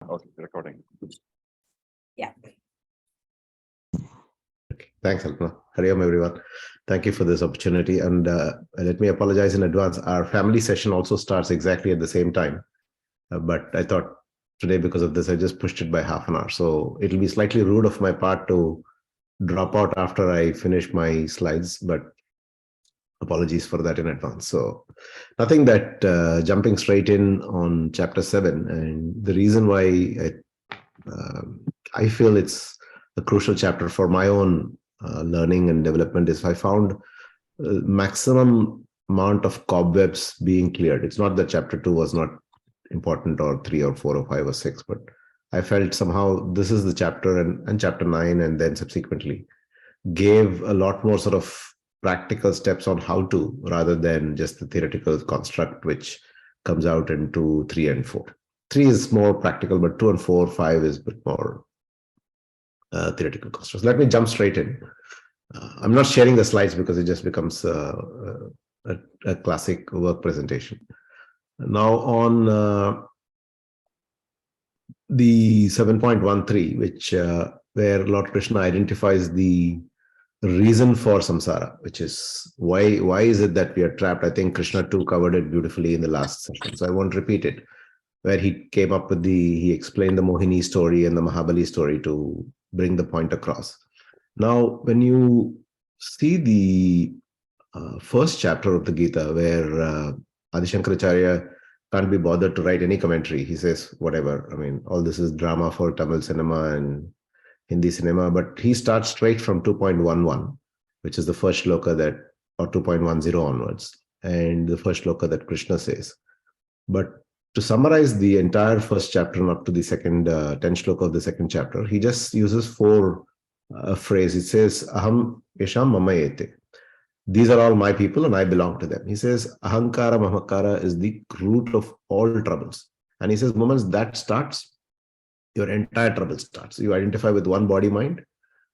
Okay, recording. Yeah. Okay. Thanks, Alpana. Hari Om, everyone. Thank you for this opportunity. And let me apologize in advance. Our family session also starts exactly at the same time. But I thought today, because of this, I just pushed it by half an hour. So it'll be slightly rude of my part to drop out after I finish my slides, but apologies for that in advance. So nothing that jumping straight in on chapter 7. And the reason why I feel it's a crucial chapter for my own learning and development is I found maximum amount of cobwebs being cleared. It's not that chapter 2 was not important, or 3 or 4 or 5 or 6, but I felt somehow this is the chapter, and chapter 9 and then subsequently gave a lot more sort of practical steps on how to, rather than just the theoretical construct which comes out in 2, 3 and 4. 3 is more practical, but 2 and 4, 5 is a bit more theoretical constructs. Let me jump straight in. I'm not sharing the slides because it just becomes a classic work presentation. Now on the 7.13, which where Lord Krishna identifies the reason for samsara, which is why is it that we are trapped. I think Krishna too covered it beautifully in the last session, so I won't repeat it, where he came up with he explained the Mohini story and the Mahabali story to bring the point across. Now, when you see the first chapter of the Gita, where Adi Shankaracharya can't be bothered to write any commentary, he says, whatever, I mean, all this is drama for Tamil cinema and Hindi cinema, but he starts straight from 2.11, which is the first shloka that, or 2.10 onwards, and the first shloka that Krishna says. But to summarize the entire first chapter and up to the second 10 shloka of the second chapter, he just uses 4 phrases. It says, Aham Yesham Mamayete. These are all my people and I belong to them. He says, Ahankara Mamakara is the root of all troubles. And he says, moments that starts, your entire trouble starts. You identify with one body mind,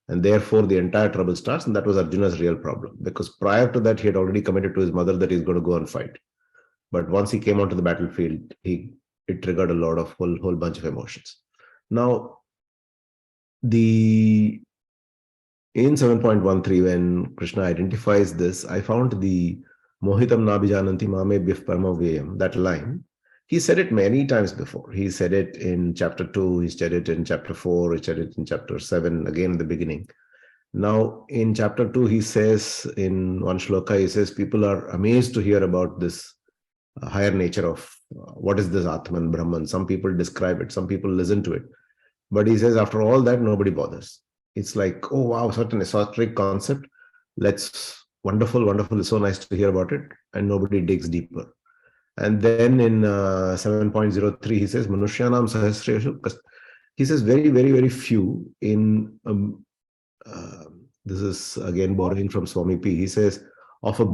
and therefore the entire trouble starts. And that was Arjuna's real problem, because prior to that, he had already committed to his mother that he's going to go and fight. But once he came onto the battlefield, it triggered a lot of whole bunch of emotions. Now, in 7.13, when Krishna identifies this, I found the Mohitam Nabijananti Mame Bif Paramavayam, that line. He said it many times before. He said it in chapter 2, he said it in chapter 4, he said it in chapter 7, again in the beginning. Now, in chapter 2, he says, in one shloka, he says, people are amazed to hear about this higher nature of what is this Atman, Brahman. Some people describe it, some people listen to it. But he says, after all that, nobody bothers. It's like, oh, wow, such an esoteric concept. Wonderful, wonderful. It's so nice to hear about it. And nobody digs deeper. And then in 7.03, he says, Manushyanam Sahasreshu. He says, very, very, very few in, this is again borrowing from Swami P. He says, of a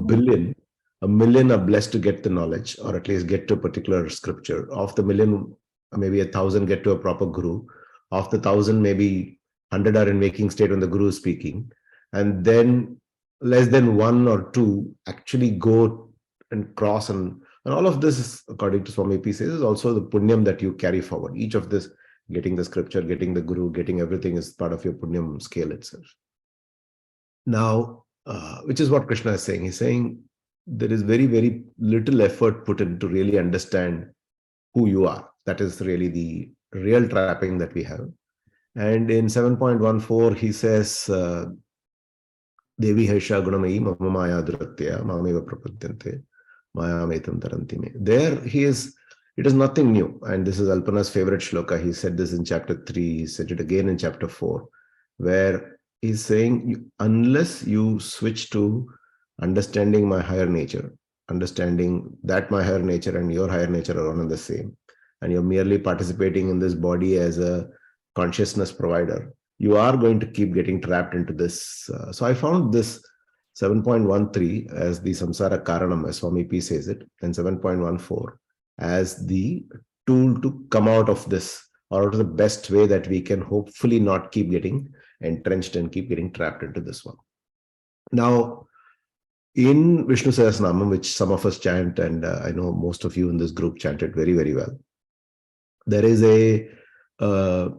million are blessed to get the knowledge, or at least get to a particular scripture. Of the million, maybe 1,000 get to a proper guru. Of the 1,000, maybe 100 are in waking state when the guru is speaking. And then less than 1 or 2 actually go and cross. And all of this, is, according to Swami P, says, is also the punyam that you carry forward. Each of this, getting the scripture, getting the guru, getting everything, is part of your punyam scale itself. Now, which is what Krishna is saying. He's saying there is very, very little effort put in to really understand who you are. That is really the real trapping that we have. And in 7.14, he says, Devi Haisha Gunamai Mama Maya Duratya Mameva Prapadyante Maya Metam Tarantime. There he is, it is nothing new. And this is Alpana's favorite shloka. He said this in chapter 3, he said it again in chapter 4, where he's saying, unless you switch to understanding my higher nature, understanding that my higher nature and your higher nature are one and the same, and you're merely participating in this body as a consciousness provider, you are going to keep getting trapped into this. So I found this 7.13 as the samsara karanam, as Swami P says it, and 7.14 as the tool to come out of this, or out of the best way that we can hopefully not keep getting entrenched and keep getting trapped into this one. Now, in Vishnu Sahasranamam, which some of us chant, and I know most of you in this group chant it very, very well, there is a Uh,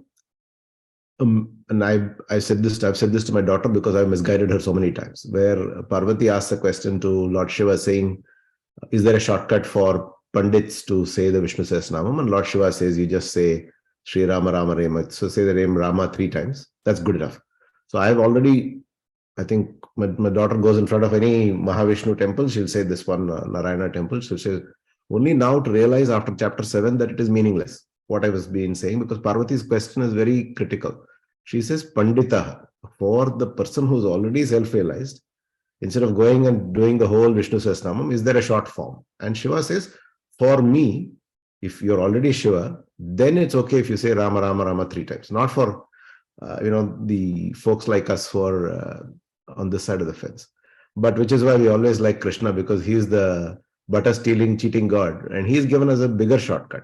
and I've said this to my daughter because I've misguided her so many times. Where Parvati asks a question to Lord Shiva saying, "Is there a shortcut for pandits to say the Vishnu Sahasranamam?" And Lord Shiva says, "You just say Sri Rama Rama Rama." So say the name Rama 3 times. That's good enough. So I've already, I think my daughter goes in front of any Mahavishnu temple, she'll say this one, Narayana temple. So she'll only now to realize after chapter 7 that it is meaningless, what I was being saying, because Parvati's question is very critical. She says, Pandita, for the person who's already self-realized, instead of going and doing the whole Vishnu Sahasranamam, is there a short form? And Shiva says, for me, if you're already Shiva, then it's okay if you say Rama Rama Rama 3 times, not for the folks like us who are on this side of the fence. But which is why we always like Krishna, because he's the butter stealing, cheating God, and he's given us a bigger shortcut.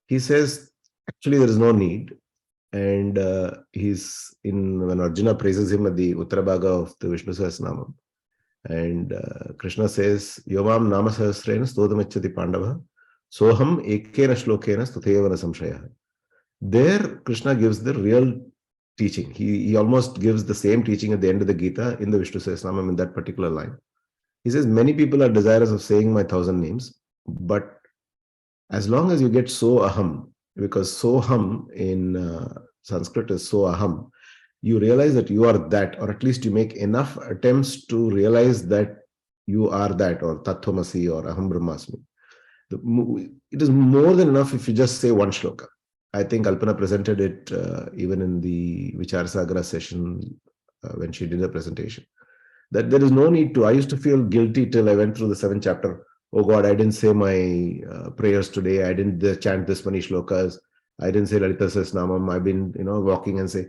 He says, actually, there is no need. And he's in when Arjuna praises him at the Uttarabhaga of the Vishnu Sahasranamam. And Krishna says, Yovam Nama Sahasrena Stodamachati Pandava, Soham Ekena Shlokena Stutevana Samshaya. There, Krishna gives the real teaching. He almost gives the same teaching at the end of the Gita in the Vishnu Sahasranamam in that particular line. He says, many people are desirous of saying my 1,000 names, but as long as you get so aham, because soham in Sanskrit is so aham, you realize that you are that, or at least you make enough attempts to realize that you are that, or tattvamasi, or aham brahmasmi. It is more than enough if you just say one shloka. I think Alpana presented it even in the Vicharasagra session when she did the presentation. That there is no need to. I used to feel guilty till I went through the 7th chapter. Oh God, I didn't say my prayers today. I didn't chant this many shlokas. I didn't say Lalita Sahasranamam. I've been, walking and say.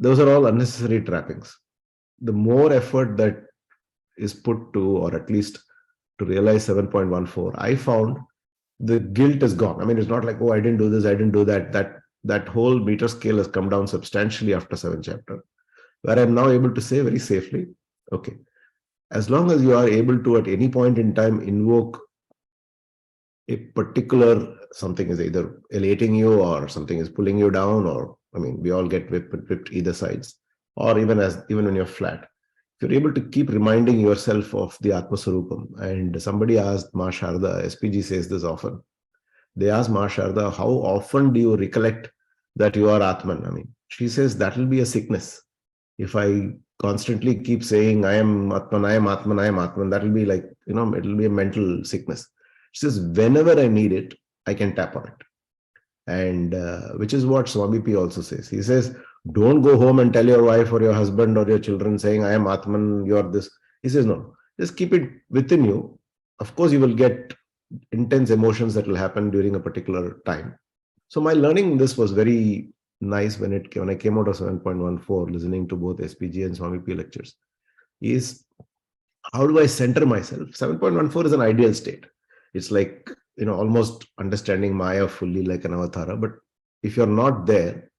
Those are all unnecessary trappings. The more effort that is put to, or at least to realize 7.14, I found the guilt is gone. I mean, it's not like, oh, I didn't do this, I didn't do that. That whole meter scale has come down substantially after 7th chapter, where I'm now able to say very safely, okay, as long as you are able to at any point in time invoke a particular something is either elating you or something is pulling you down, or I mean, we all get whipped either sides, or even when you're flat. If you're able to keep reminding yourself of the Atma Sarupam, and somebody asked Ma Sharda, SPG says this often. They asked Ma Sharda, how often do you recollect that you are Atman? I mean, she says that will be a sickness. If I constantly keep saying I am Atman, I am Atman, I am Atman, that will be like, it will be a mental sickness. She says, whenever I need it, I can tap on it. And which is what Swami P also says. He says, don't go home and tell your wife or your husband or your children saying, I am Atman, you are this. He says, no, just keep it within you. Of course, you will get intense emotions that will happen during a particular time. So my learning this was very nice when I came out of 7.14, listening to both SPG and Swami P lectures, is how do I center myself? 7.14 is an ideal state. It's like, almost understanding Maya fully like an avatara. But if you're not there,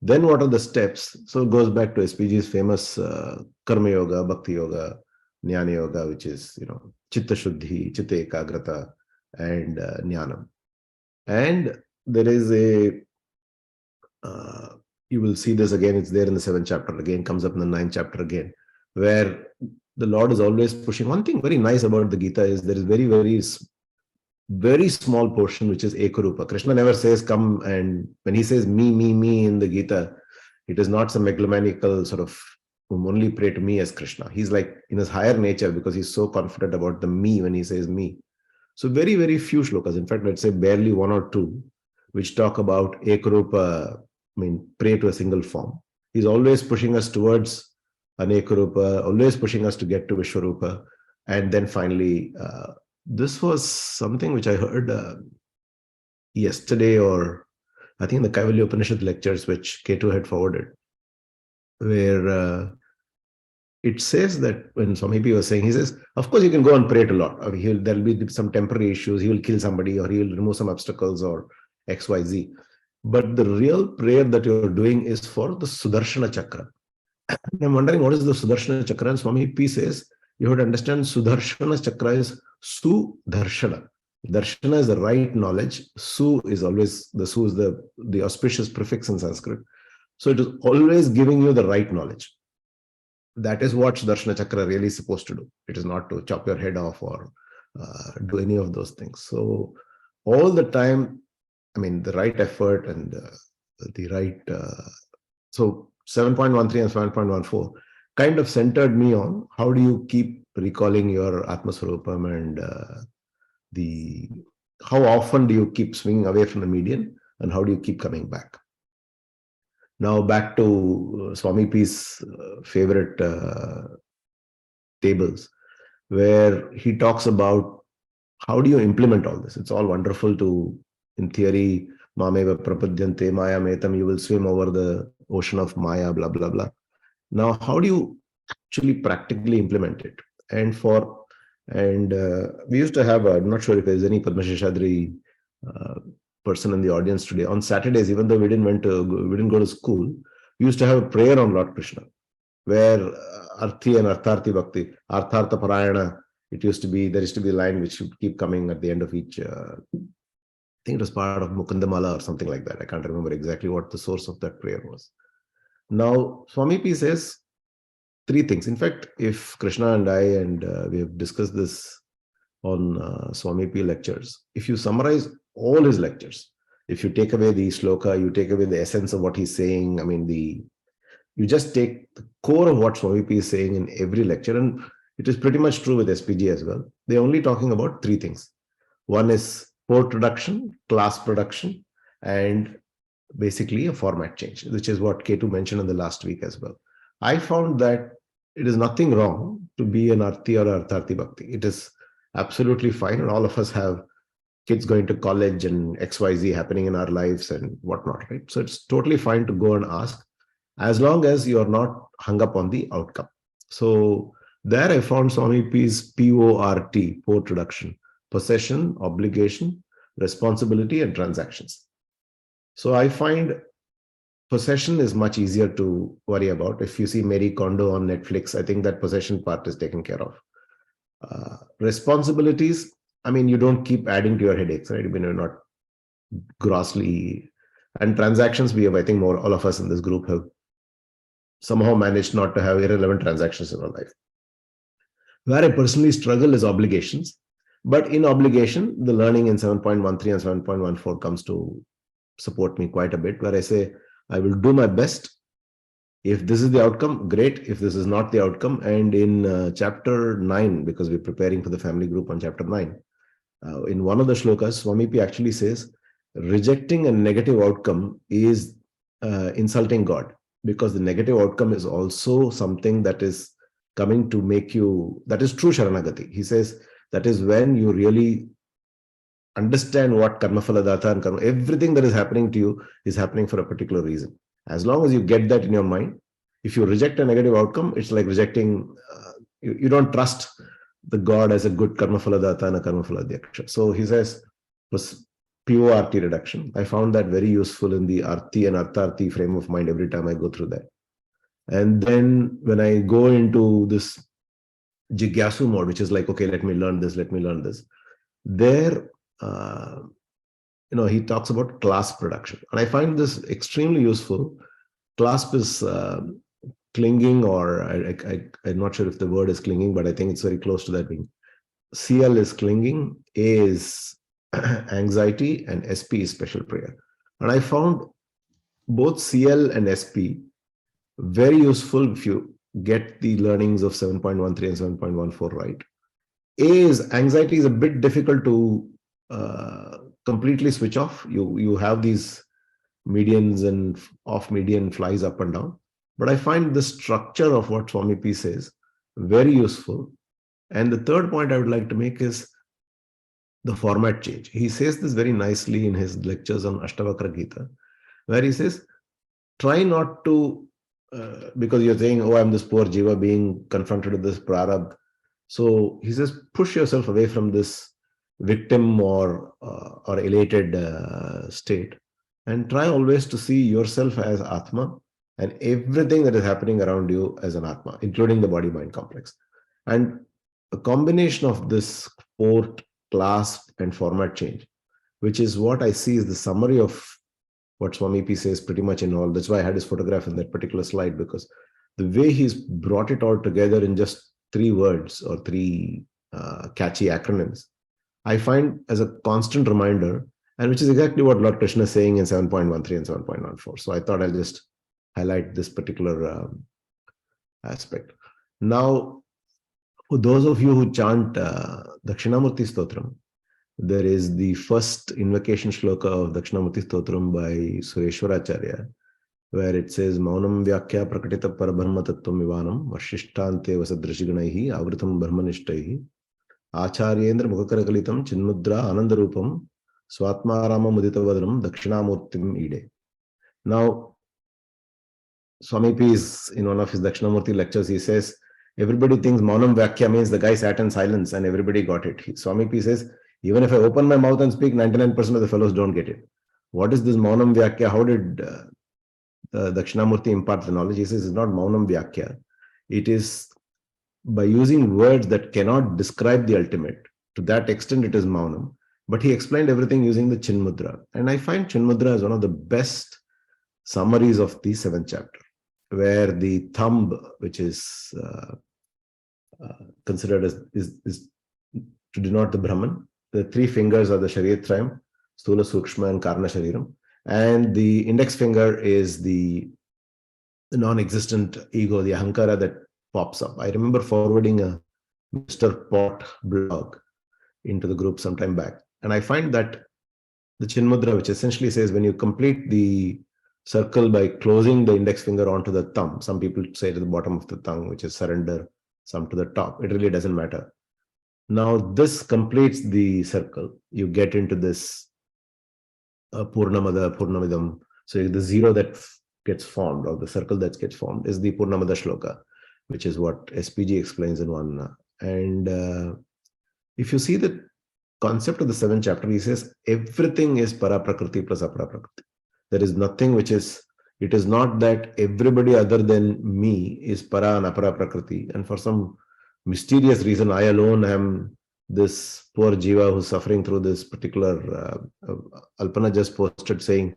then what are the steps? So it goes back to SPG's famous Karma Yoga, Bhakti Yoga, Jnana Yoga, which is, Chitta Shuddhi, Chitta Ekagrata, and Jnanam. And there is you will see this again, it's there in the 7th chapter, again comes up in the 9th chapter again, where the Lord is always pushing. One thing very nice about the Gita is there is very, very, very small portion which is Ekarupa. Krishna never says come, and when he says me in the Gita, it is not some megalomaniacal sort of only pray to me as Krishna. He's like in his higher nature because he's so confident about the me when he says me. So very, very few shlokas, in fact, let's say barely 1 or 2, which talk about Ekarupa, pray to a single form. He's always pushing us towards an Ekarupa, always pushing us to get to Vishwarupa. And then finally, this was something which I heard yesterday, or I think in the Kaivalya Upanishad lectures, which Ketu had forwarded, where it says that when Swami P was saying, he says, of course you can go and pray to Lord. Or there'll be some temporary issues. He will kill somebody, or he will remove some obstacles, or X, Y, Z. But the real prayer that you're doing is for the Sudarshana Chakra. And I'm wondering, what is the Sudarshana Chakra? And Swami P says, you have to understand Sudarshana Chakra is Sudarshana. Darshana is the right knowledge. Su is always, the Su is the auspicious prefix in Sanskrit. So it is always giving you the right knowledge. That is what Darshana Chakra really is supposed to do. It is not to chop your head off or do any of those things. So all the time, I mean, the right effort and the right. So 7.13 and 7.14 kind of centered me on how do you keep recalling your Atmaswarupam and the how often do you keep swinging away from the median and how do you keep coming back. Now back to Swami P's favorite tables, where he talks about how do you implement all this. It's all wonderful to, in theory, Mameva Prapadyante Maya Metam, you will swim over the ocean of Maya, blah, blah, blah. Now, how do you actually practically implement it? And we used to have, I'm not sure if there's any Padma Sheshadri person in the audience today. On Saturdays, even though we didn't go to school, we used to have a prayer on Lord Krishna, where Arthi and Artharthi Bhakti, Arthartha Parayana, there used to be a line which would keep coming at the end of each, I think it was part of Mukundamala or something like that. I can't remember exactly what the source of that prayer was. Now, Swami P says three things. In fact, if Krishna and I, and we have discussed this on Swami P lectures, if you summarize all his lectures, if you take away the sloka, you take away the essence of what he's saying, I mean, you just take the core of what Swami P is saying in every lecture, and it is pretty much true with SPG as well. They're only talking about three things. One is port reduction, class production, and basically a format change, which is what Ketu mentioned in the last week as well. I found that it is nothing wrong to be an Arti or Artharthi Bhakti. It is absolutely fine, and all of us have kids going to college and XYZ happening in our lives and whatnot, right? So it's totally fine to go and ask, as long as you're not hung up on the outcome. So there I found Swami P's PORT, port reduction, possession, obligation, responsibility, and transactions. So I find possession is much easier to worry about. If you see Marie Kondo on Netflix, I think that possession part is taken care of. Responsibilities, I mean, you don't keep adding to your headaches, right? I mean, you're not grossly. And transactions, we have, I think, all of us in this group have somehow managed not to have irrelevant transactions in our life. Where I personally struggle is obligations. But in obligation, the learning in 7.13 and 7.14 comes to support me quite a bit, where I say, I will do my best. If this is the outcome, great. If this is not the outcome, and in chapter 9, because we're preparing for the family group on chapter 9, in one of the shlokas, Swami P actually says, rejecting a negative outcome is insulting God, because the negative outcome is also something that is coming to make you, that is true Sharanagati. He says that is when you really understand what karma phala data and karma, everything that is happening to you is happening for a particular reason. As long as you get that in your mind, if you reject a negative outcome, it's like rejecting, you don't trust the God as a good karma phala data and a karma phala dhyaksha. So he says, was PORT reduction. I found that very useful in the Arti and Artharthi frame of mind every time I go through that. And then when I go into this Jigyasu mode, which is like, okay, let me learn this, there, he talks about clasp production. And I find this extremely useful. Clasp is clinging, or I'm not sure if the word is clinging, but I think it's very close to that being. CL is clinging, A is anxiety, and SP is special prayer. And I found both CL and SP very useful if you get the learnings of 7.13 and 7.14 right. A is anxiety is a bit difficult to completely switch off. You have these medians and off median flies up and down. But I find the structure of what Swami P says very useful. And the third point I would like to make is the format change. He says this very nicely in his lectures on Ashtavakra Gita, where he says, try not to, because you're saying, oh, I'm this poor jiva being confronted with this prarabdha. So he says, push yourself away from this victim or elated state, and try always to see yourself as Atma and everything that is happening around you as an Atma, including the body-mind complex. And a combination of this port clasp and format change, which is what I see is the summary of what Swami P says pretty much in all. That's why I had his photograph in that particular slide, because the way he's brought it all together in just 3 words or 3 catchy acronyms, I find as a constant reminder, and which is exactly what Lord Krishna is saying in 7.13 and 7.14. So I thought I'll just highlight this particular aspect. Now, for those of you who chant Dakshinamurti Stotram, there is the first invocation shloka of Dakshinamurti Stotram by Sureshwaracharya, where it says, Maunam Vyakya Prakatita Parabrahma Tattvam Vivanam, Vashishtante Vasadrishiganaihi, Avritam Brahmanishtaihi, Acharyendra Mukakarakalitam, Chinmudra Anandarupam, Swatmarama Muditavadram, Dakshinamurtim Ide. Now, Swami P is in one of his Dakshinamurti lectures, he says, everybody thinks Maunam Vyakya means the guy sat in silence and everybody got it. Swami P says, even if I open my mouth and speak, 99% of the fellows don't get it. What is this Maunam Vyakya? How did Dakshinamurti impart the knowledge? He says it's not Maunam Vyakya. It is by using words that cannot describe the ultimate. To that extent, it is Maunam. But he explained everything using the Chinmudra. And I find Chinmudra as one of the best summaries of the 7th chapter, where the thumb, which is considered as is to denote the Brahman. The 3 fingers are the Shariyatrayam, Stula Sukshma and Karna Shariram. And the index finger is the non-existent ego, the Ahankara that pops up. I remember forwarding a Mr. Pot blog into the group sometime back. And I find that the Chinmudra, which essentially says when you complete the circle by closing the index finger onto the thumb, some people say to the bottom of the tongue, which is surrender, some to the top. It really doesn't matter. Now, this completes the circle. You get into this Purnamada, Purnamidam. So the zero that gets formed, or the circle that gets formed, is the Purnamada Shloka, which is what SPG explains in one. And if you see the concept of the 7th chapter, he says everything is para prakriti plus apara prakriti. There is nothing which is, it is not that everybody other than me is para and apara prakriti, and for some mysterious reason I alone am this poor jiva who's suffering through this particular Alpana just posted saying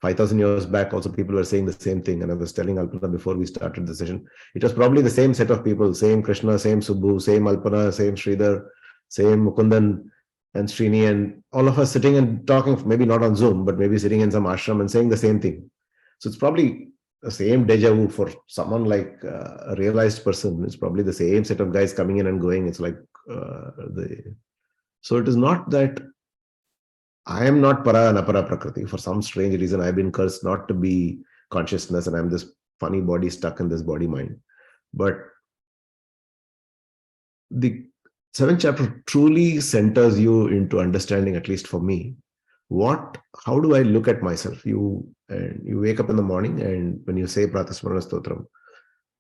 5,000 years back also people were saying the same thing, and I was telling Alpana before we started the session, it was probably the same set of people, same Krishna, same Subbu, same Alpana, same Sridhar, same Mukundan and Srini, and all of us sitting and talking, maybe not on Zoom, but maybe sitting in some ashram and saying the same thing. So it's probably the same deja vu for someone like a realized person. It's probably the same set of guys coming in and going. It's like so it is not that I am not para and apara prakriti. For some strange reason, I've been cursed not to be consciousness, and I'm this funny body stuck in this body mind. But the 7th chapter truly centers you into understanding, at least for me, how do I look at myself? You wake up in the morning, and when you say Pratasmarana Stotram,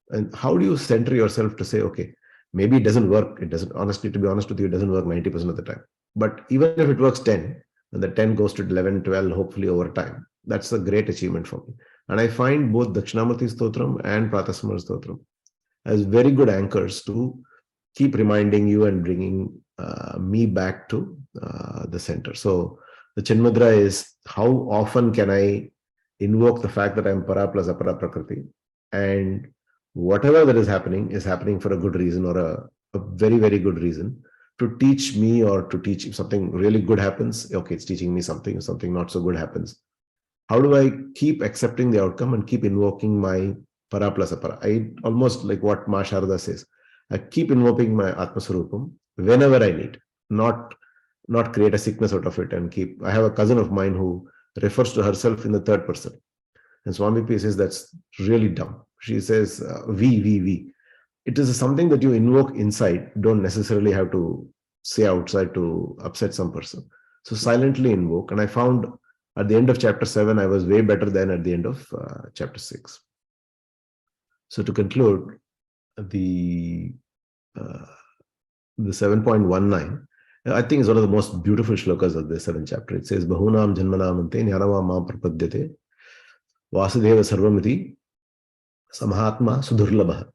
and how do you center yourself to say, okay, maybe it doesn't work. It doesn't, honestly, to be honest with you, it doesn't work 90% of the time. But even if it works 10, and the 10 goes to 11, 12, hopefully over time, that's a great achievement for me. And I find both Dakshinamurti Stotram and Pratasmarana Stotram as very good anchors to keep reminding you and bringing me back to the center. So the Chinmudra is, how often can I invoke the fact that I'm para plus apara prakriti, and whatever that is happening for a good reason, or a very, very good reason, to teach me, or to teach. If something really good happens, okay, it's teaching me something. If something not so good happens, how do I keep accepting the outcome and keep invoking my para plus apara? I almost like what Ma Sharda says, I keep invoking my Atmaswarupam whenever I need, not create a sickness out of it and keep. I have a cousin of mine who refers to herself in the 3rd person. And Swami P says that's really dumb. She says, we. It is something that you invoke inside, don't necessarily have to say outside to upset some person. So silently invoke. And I found at the end of chapter 7, I was way better than at the end of chapter 6. So to conclude, the 7.19, I think is one of the most beautiful shlokas of the 7th chapter. It says, Bahunam Janmanamante Nyanama Ma Prapadyate Vasudeva Sarvamiti Samahatma Sudurlabha.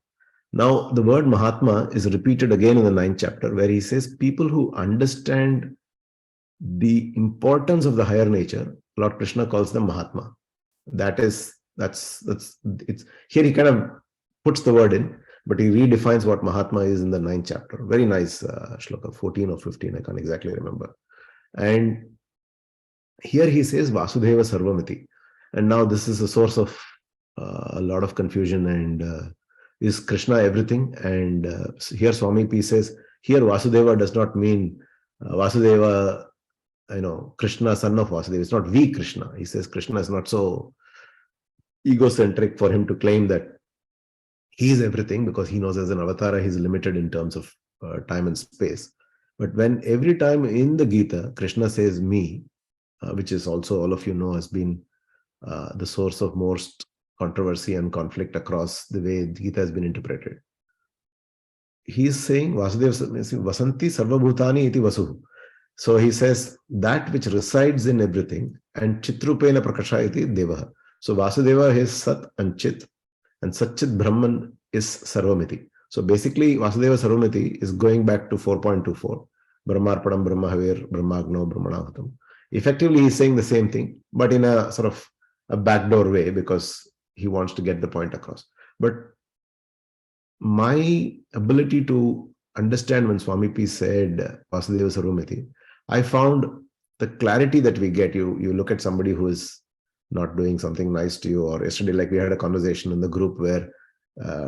Now, the word Mahatma is repeated again in the 9th chapter, where he says people who understand the importance of the higher nature, Lord Krishna calls them Mahatma. That's it's here he kind of puts the word in, but he redefines what Mahatma is in the 9th chapter. Very nice shloka, 14 or 15, I can't exactly remember. And here he says Vasudeva Sarvamiti. And now this is a source of a lot of confusion. And is Krishna everything? And here Swami P says, here Vasudeva does not mean Vasudeva, Krishna, son of Vasudeva. It's not we Krishna. He says Krishna is not so egocentric for him to claim that he is everything, because he knows as an avatara he's limited in terms of time and space. But when every time in the Gita Krishna says me, which is also, all of you know, has been the source of most controversy and conflict across the way Gita has been interpreted. He is saying Vasudeva Vasanti Sarvabhutani iti Vasuhu. So he says that which resides in everything, and Chitrupena Prakasha iti Devaha. So Vasudeva is Sat and Chit, and Satchit Brahman is Sarvamiti. So basically Vasudeva Sarvamiti is going back to 4.24. Brahmarpadam Brahmahavir Brahmagno Brahmanahutam. Effectively he's saying the same thing, but in a sort of a backdoor way, because he wants to get the point across. But my ability to understand when Swami P said Vasudeva Sarvamiti, I found the clarity that we get. You look at somebody who is not doing something nice to you, or yesterday, like we had a conversation in the group where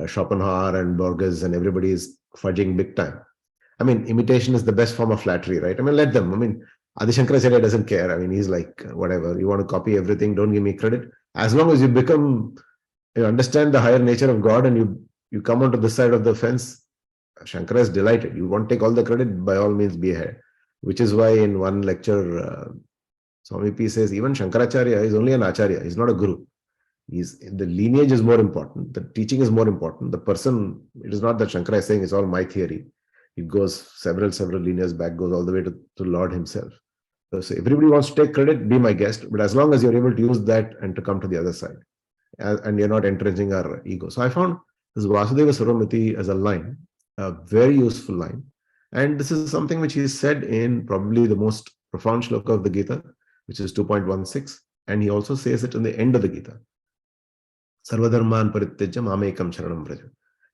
Schopenhauer and Borges and everybody is fudging big time. I mean, imitation is the best form of flattery, right? I mean, let them. I mean, Adi Shankaracharya doesn't care. I mean, he's like, whatever, you want to copy everything, don't give me credit. As long as you understand the higher nature of God, and you come onto this side of the fence, Shankara is delighted. You want to take all the credit, by all means be ahead. Which is why in one lecture, Swami P says, even Shankaracharya is only an acharya, he's not a guru. The lineage is more important, the teaching is more important. The person, it is not that Shankara is saying it's all my theory. It goes several lineages back, goes all the way to Lord himself. So everybody wants to take credit, be my guest, but as long as you're able to use that and to come to the other side, and you're not entrenching our ego. So I found this Vasudeva Sarvamiti as a line, a very useful line. And this is something which he said in probably the most profound shloka of the Gita, which is 2.16. And he also says it in the end of the Gita. Sarvadharman Parityajya Mamekam Sharanam Vraja.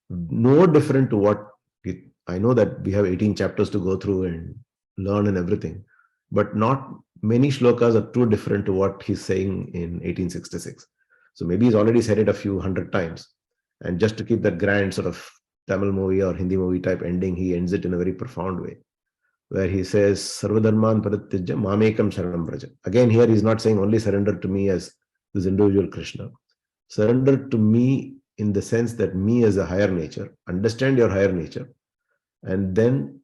No different to what I know that we have 18 chapters to go through and learn and everything, but not many shlokas are too different to what he's saying in 1866. So maybe he's already said it a few hundred times. And just to keep that grand sort of Tamil movie or Hindi movie type ending, he ends it in a very profound way, where he says, Sarvadharman Parityajya Mamekam Sharanam Vraja. Again, here he's not saying only surrender to me as this individual Krishna. Surrender to me in the sense that me as a higher nature, understand your higher nature, and then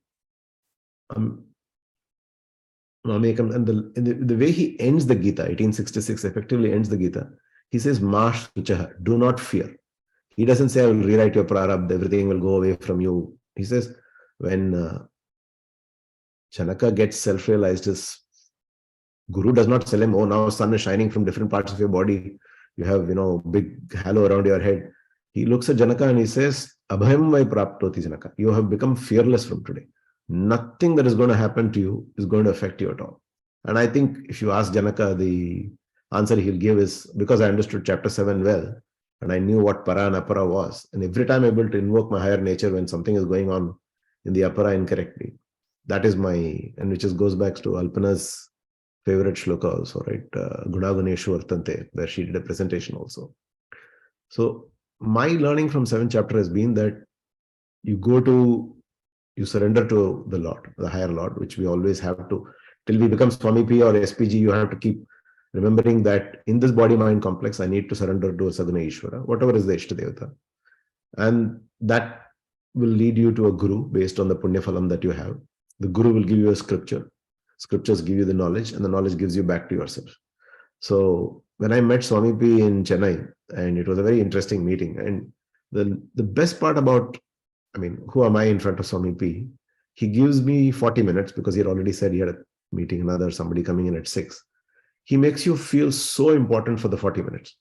Mamekam. And the way he ends the Gita, 1866 effectively ends the Gita, he says, Ma Shuchaha, do not fear. He doesn't say, I will rewrite your prarabdha, everything will go away from you. He says, when Janaka gets self-realized, his guru does not tell him, oh, now sun is shining from different parts of your body. You have, big halo around your head. He looks at Janaka and he says, Abhayam vai praptoti Janaka. You have become fearless from today. Nothing that is going to happen to you is going to affect you at all. And I think if you ask Janaka, the answer he'll give is, because I understood chapter 7 well, and I knew what para and apara was. And every time I'm able to invoke my higher nature when something is going on in the apara incorrectly, that is and which goes back to Alpana's favorite shloka also, right? Gunaguneshu Artante, where she did a presentation also. So my learning from 7th chapter has been that you surrender to the Lord, the higher Lord, which we always have to, till we become Swami P or SPG, you have to keep remembering that in this body-mind complex, I need to surrender to Saguna Ishvara, whatever is the Ishtadevata. And that will lead you to a guru based on the Punya Phalam that you have. The guru will give you a scripture. Scriptures give you the knowledge, and the knowledge gives you back to yourself. So when I met Swami P in Chennai, and it was a very interesting meeting, and the best part about, who am I in front of Swami P? He gives me 40 minutes because he had already said he had a meeting, somebody coming in at 6. He makes you feel so important for the 40 minutes.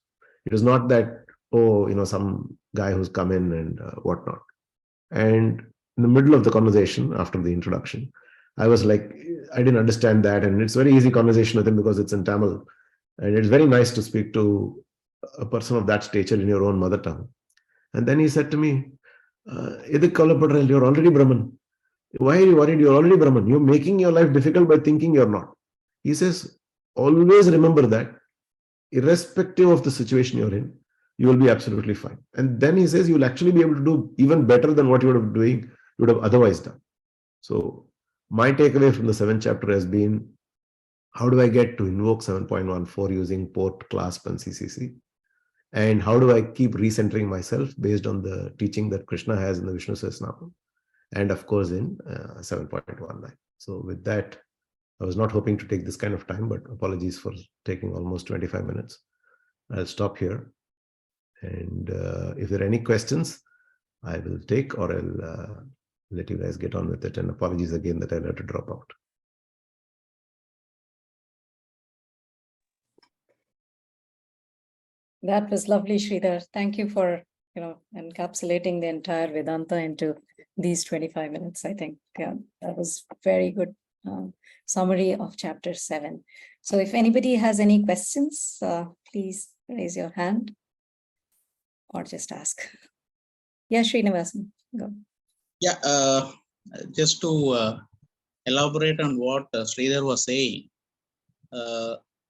It is not that, some guy who's come in and whatnot. And in the middle of the conversation, after the introduction, I was like, I didn't understand that. And it's very easy conversation with him because it's in Tamil. And it's very nice to speak to a person of that stature in your own mother tongue. And then he said to me, "Edhuk kavalapadra? You're already Brahman. Why are you worried? You're already Brahman. You're making your life difficult by thinking you're not." He says, always remember that, irrespective of the situation you're in, you will be absolutely fine. And then he says, you'll actually be able to do even better than what you would have otherwise done. So my takeaway from the 7th chapter has been, how do I get to invoke 7.14 using port, clasp, and CCC? And how do I keep recentering myself based on the teaching that Krishna has in the Vishnu Sahasranama, and of course in 7.19. So with that, I was not hoping to take this kind of time, but apologies for taking almost 25 minutes. I'll stop here. And if there are any questions, I will take, or I'll let you guys get on with it. And apologies again that I had to drop out. That was lovely, Sridhar. Thank you for encapsulating the entire Vedanta into these 25 minutes. I think that was very good summary of chapter 7. So if anybody has any questions, please raise your hand or just ask. Yeah, Srinivasan, go. Yeah, just to elaborate on what Sridhar was saying,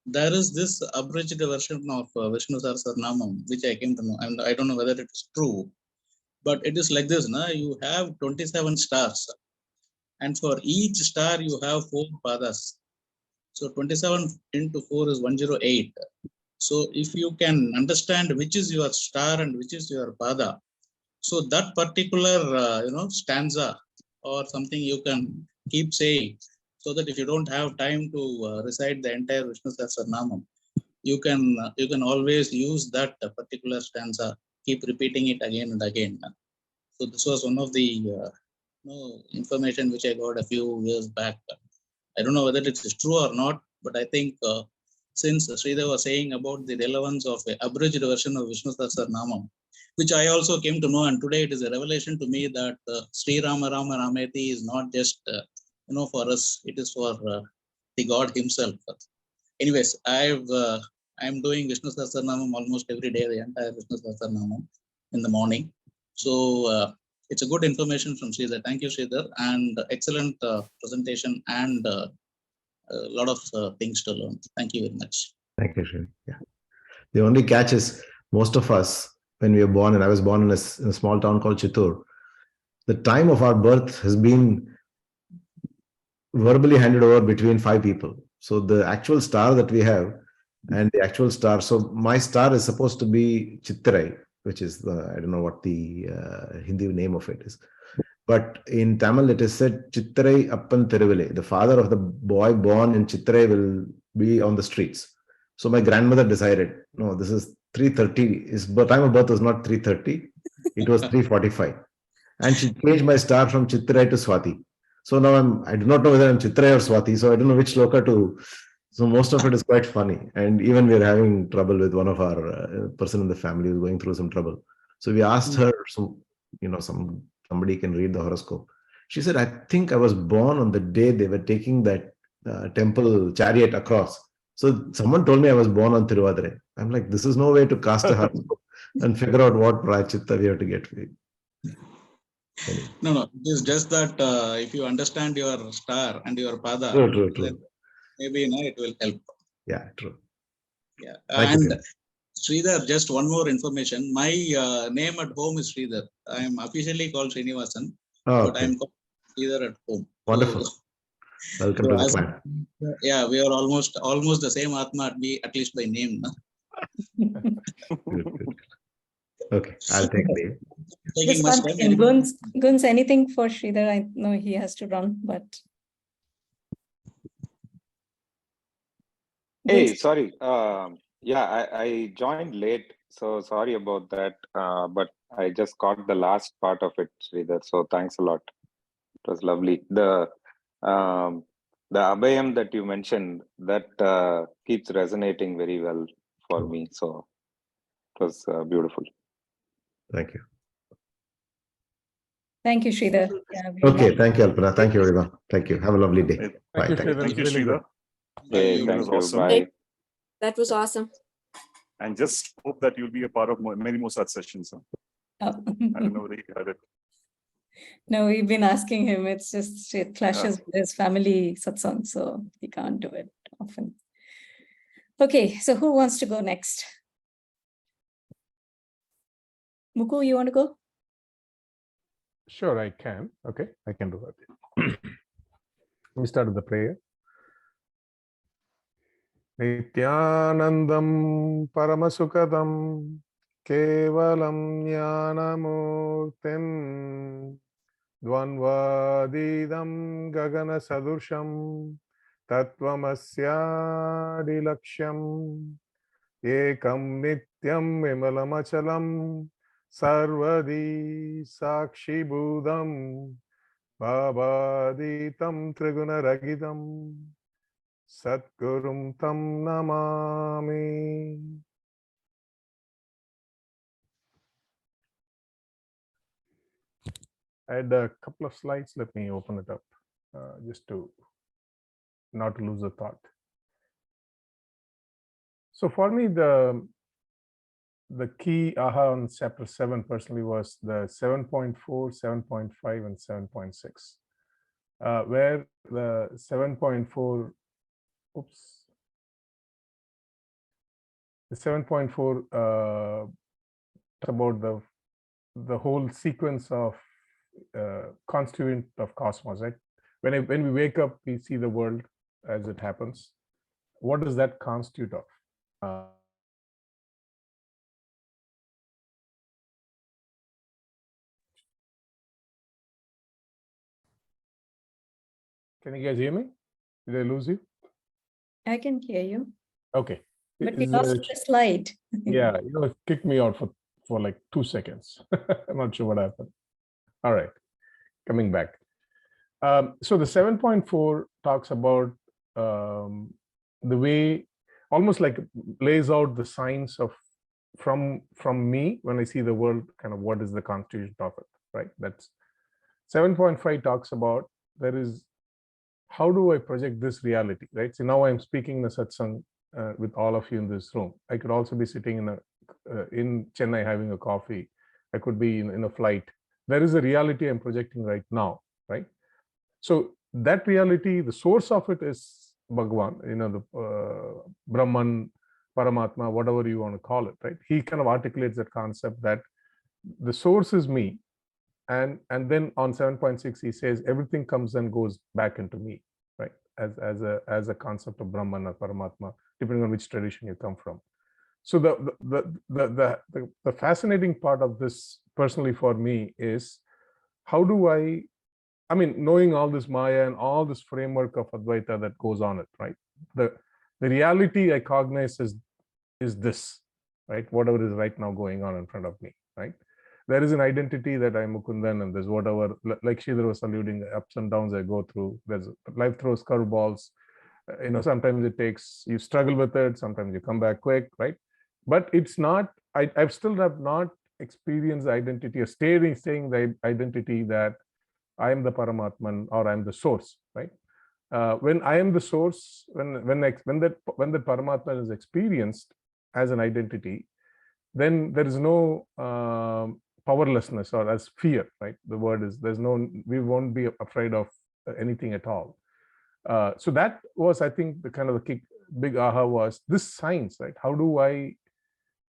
there is this abridged version of Vishnu Sahasranamam, which I came to know, and I don't know whether it is true, but it is like this: you have 27 stars, and for each star you have 4 padas. So 27 into 4 is 108. So if you can understand which is your star and which is your pada, so that particular stanza or something you can keep saying, so that if you don't have time to recite the entire Vishnu Sahasranamam, you can always use that particular stanza, keep repeating it again and again. So this was one of the information which I got a few years back. I don't know whether it is true or not, but I think since Sridhar was saying about the relevance of an abridged version of Vishnu Sahasranamam, which I also came to know, and today it is a revelation to me that Sri Rama Rama Rameti is not just for us; it is for the God Himself. Anyways, I'm doing Vishnu Sahasranamam almost every day, the entire Vishnu Sahasranamam in the morning. So it's a good information from Sridhar. Thank you, Sridhar, and excellent presentation and a lot of things to learn. Thank you very much. Thank you, Srini. Yeah. The only catch is, most of us, when we were born, and I was born in a small town called Chittor, the time of our birth has been verbally handed over between 5 people. So the actual star that we have and the actual star, so my star is supposed to be Chitrai, which is I don't know what the Hindi name of it is. But in Tamil, it is said Chitrai Appan Teruvile. The father of the boy born in Chitrai will be on the streets. So my grandmother decided, no, this is 3:30. His time of birth was not 3:30. It was 3:45. And she changed my star from Chitrai to Swati. So now I do not know whether I'm Chitrai or Swati. So I don't know which sloka to. So most of it is quite funny. And even we're having trouble with one of our person in the family who's going through some trouble. So we asked her, somebody can read the horoscope. She said, I think I was born on the day they were taking that temple chariot across. So someone told me I was born on Tiruvadare. I'm like, this is no way to cast a horoscope and figure out what prachitta we have to get. Anyway. No. It's just that if you understand your star and your pada, true. Maybe it will help. Yeah, true. Yeah, and Sridhar, just one more information. My name at home is Sridhar. I am officially called Srinivasan, but I am called Sridhar at home. Wonderful. So, welcome to the clan. Yeah, we are almost the same Atma, at least by name. Good. Okay, I'll take leave. Just one second. Guns, anything for Sridhar? I know he has to run, but. Hey, sorry. Yeah, I joined late, so sorry about that. But I just caught the last part of it, Sridhar. So thanks a lot. It was lovely. The Abhayam that you mentioned, that keeps resonating very well for me. So it was beautiful. Thank you. Thank you, Sridhar. Yeah, Okay, thank you, Alpana. Thank you, everyone. Thank you. Have a lovely day. Thank you, Bye. Sridhar. Thank you, Really Sridhar. good. Hey, It thank was you. awesome. Bye. That was awesome. And just hope that you'll be a part of many more such sessions. Huh? Oh. I don't know whether he had it. No, we've been asking him. It's just it clashes with his family satsang, so he can't do it often. Okay, so who wants to go next? Muku, you want to go? Sure, I can. Okay, I can do that. Let me start with the prayer. Nityanandam Paramasukadam Kevalam Jnanamurtim Dvanvadidam Gagana Sadursham Tattvamasyadilaksham Ekam Nityam Vimalamachalam Sarvadi Sakshi Budam Bhavaditam Trigunaragidam Satgurum Tam Namami. I had a couple of slides. Let me open it up just to not lose the thought. So for me, the key aha on chapter 7 personally was the 7.4, 7.5, and 7.6, where the 7.4, oops, the 7.4 about the whole sequence of constituent of cosmos, right? When we wake up, we see the world as it happens. What does that constitute of? Can you guys hear me? Did I lose you? I can hear you, Okay. but we Is, lost the slide. yeah, it kicked me out for like 2 seconds. I'm not sure what happened. All right, coming back. So the 7.4 talks about the way, almost like lays out the signs of from me when I see the world, kind of what is the constitution of it, right? That's 7.5 talks about there is, how do I project this reality, right? So now I'm speaking in a satsang with all of you in this room. I could also be sitting in Chennai having a coffee. I could be in a flight. There is a reality I'm projecting right now, right? So that reality, the source of it is Bhagavan, the Brahman, Paramatma, whatever you want to call it, right? He kind of articulates that concept that the source is me. And then on 7.6, he says everything comes and goes back into me, right? As a concept of Brahman or Paramatma, depending on which tradition you come from. So the fascinating part of this personally for me is, how do I mean, knowing all this Maya and all this framework of Advaita that goes on it, right? The reality I cognize is this, right? Whatever is right now going on in front of me, right? There is an identity that I'm Mukundan, and there's whatever, like Sridhar was alluding, the ups and downs I go through. There's life throws curveballs. Sometimes it takes, you struggle with it, sometimes you come back quick, right? But it's not, I still have not experienced identity or staying the identity that I am the Paramatman or I am the source, right? When I am the source, when that Paramatman is experienced as an identity, then there is no powerlessness or as fear, right? The word is, we won't be afraid of anything at all. So that was, I think, the kind of the big aha was this science, right? How do I,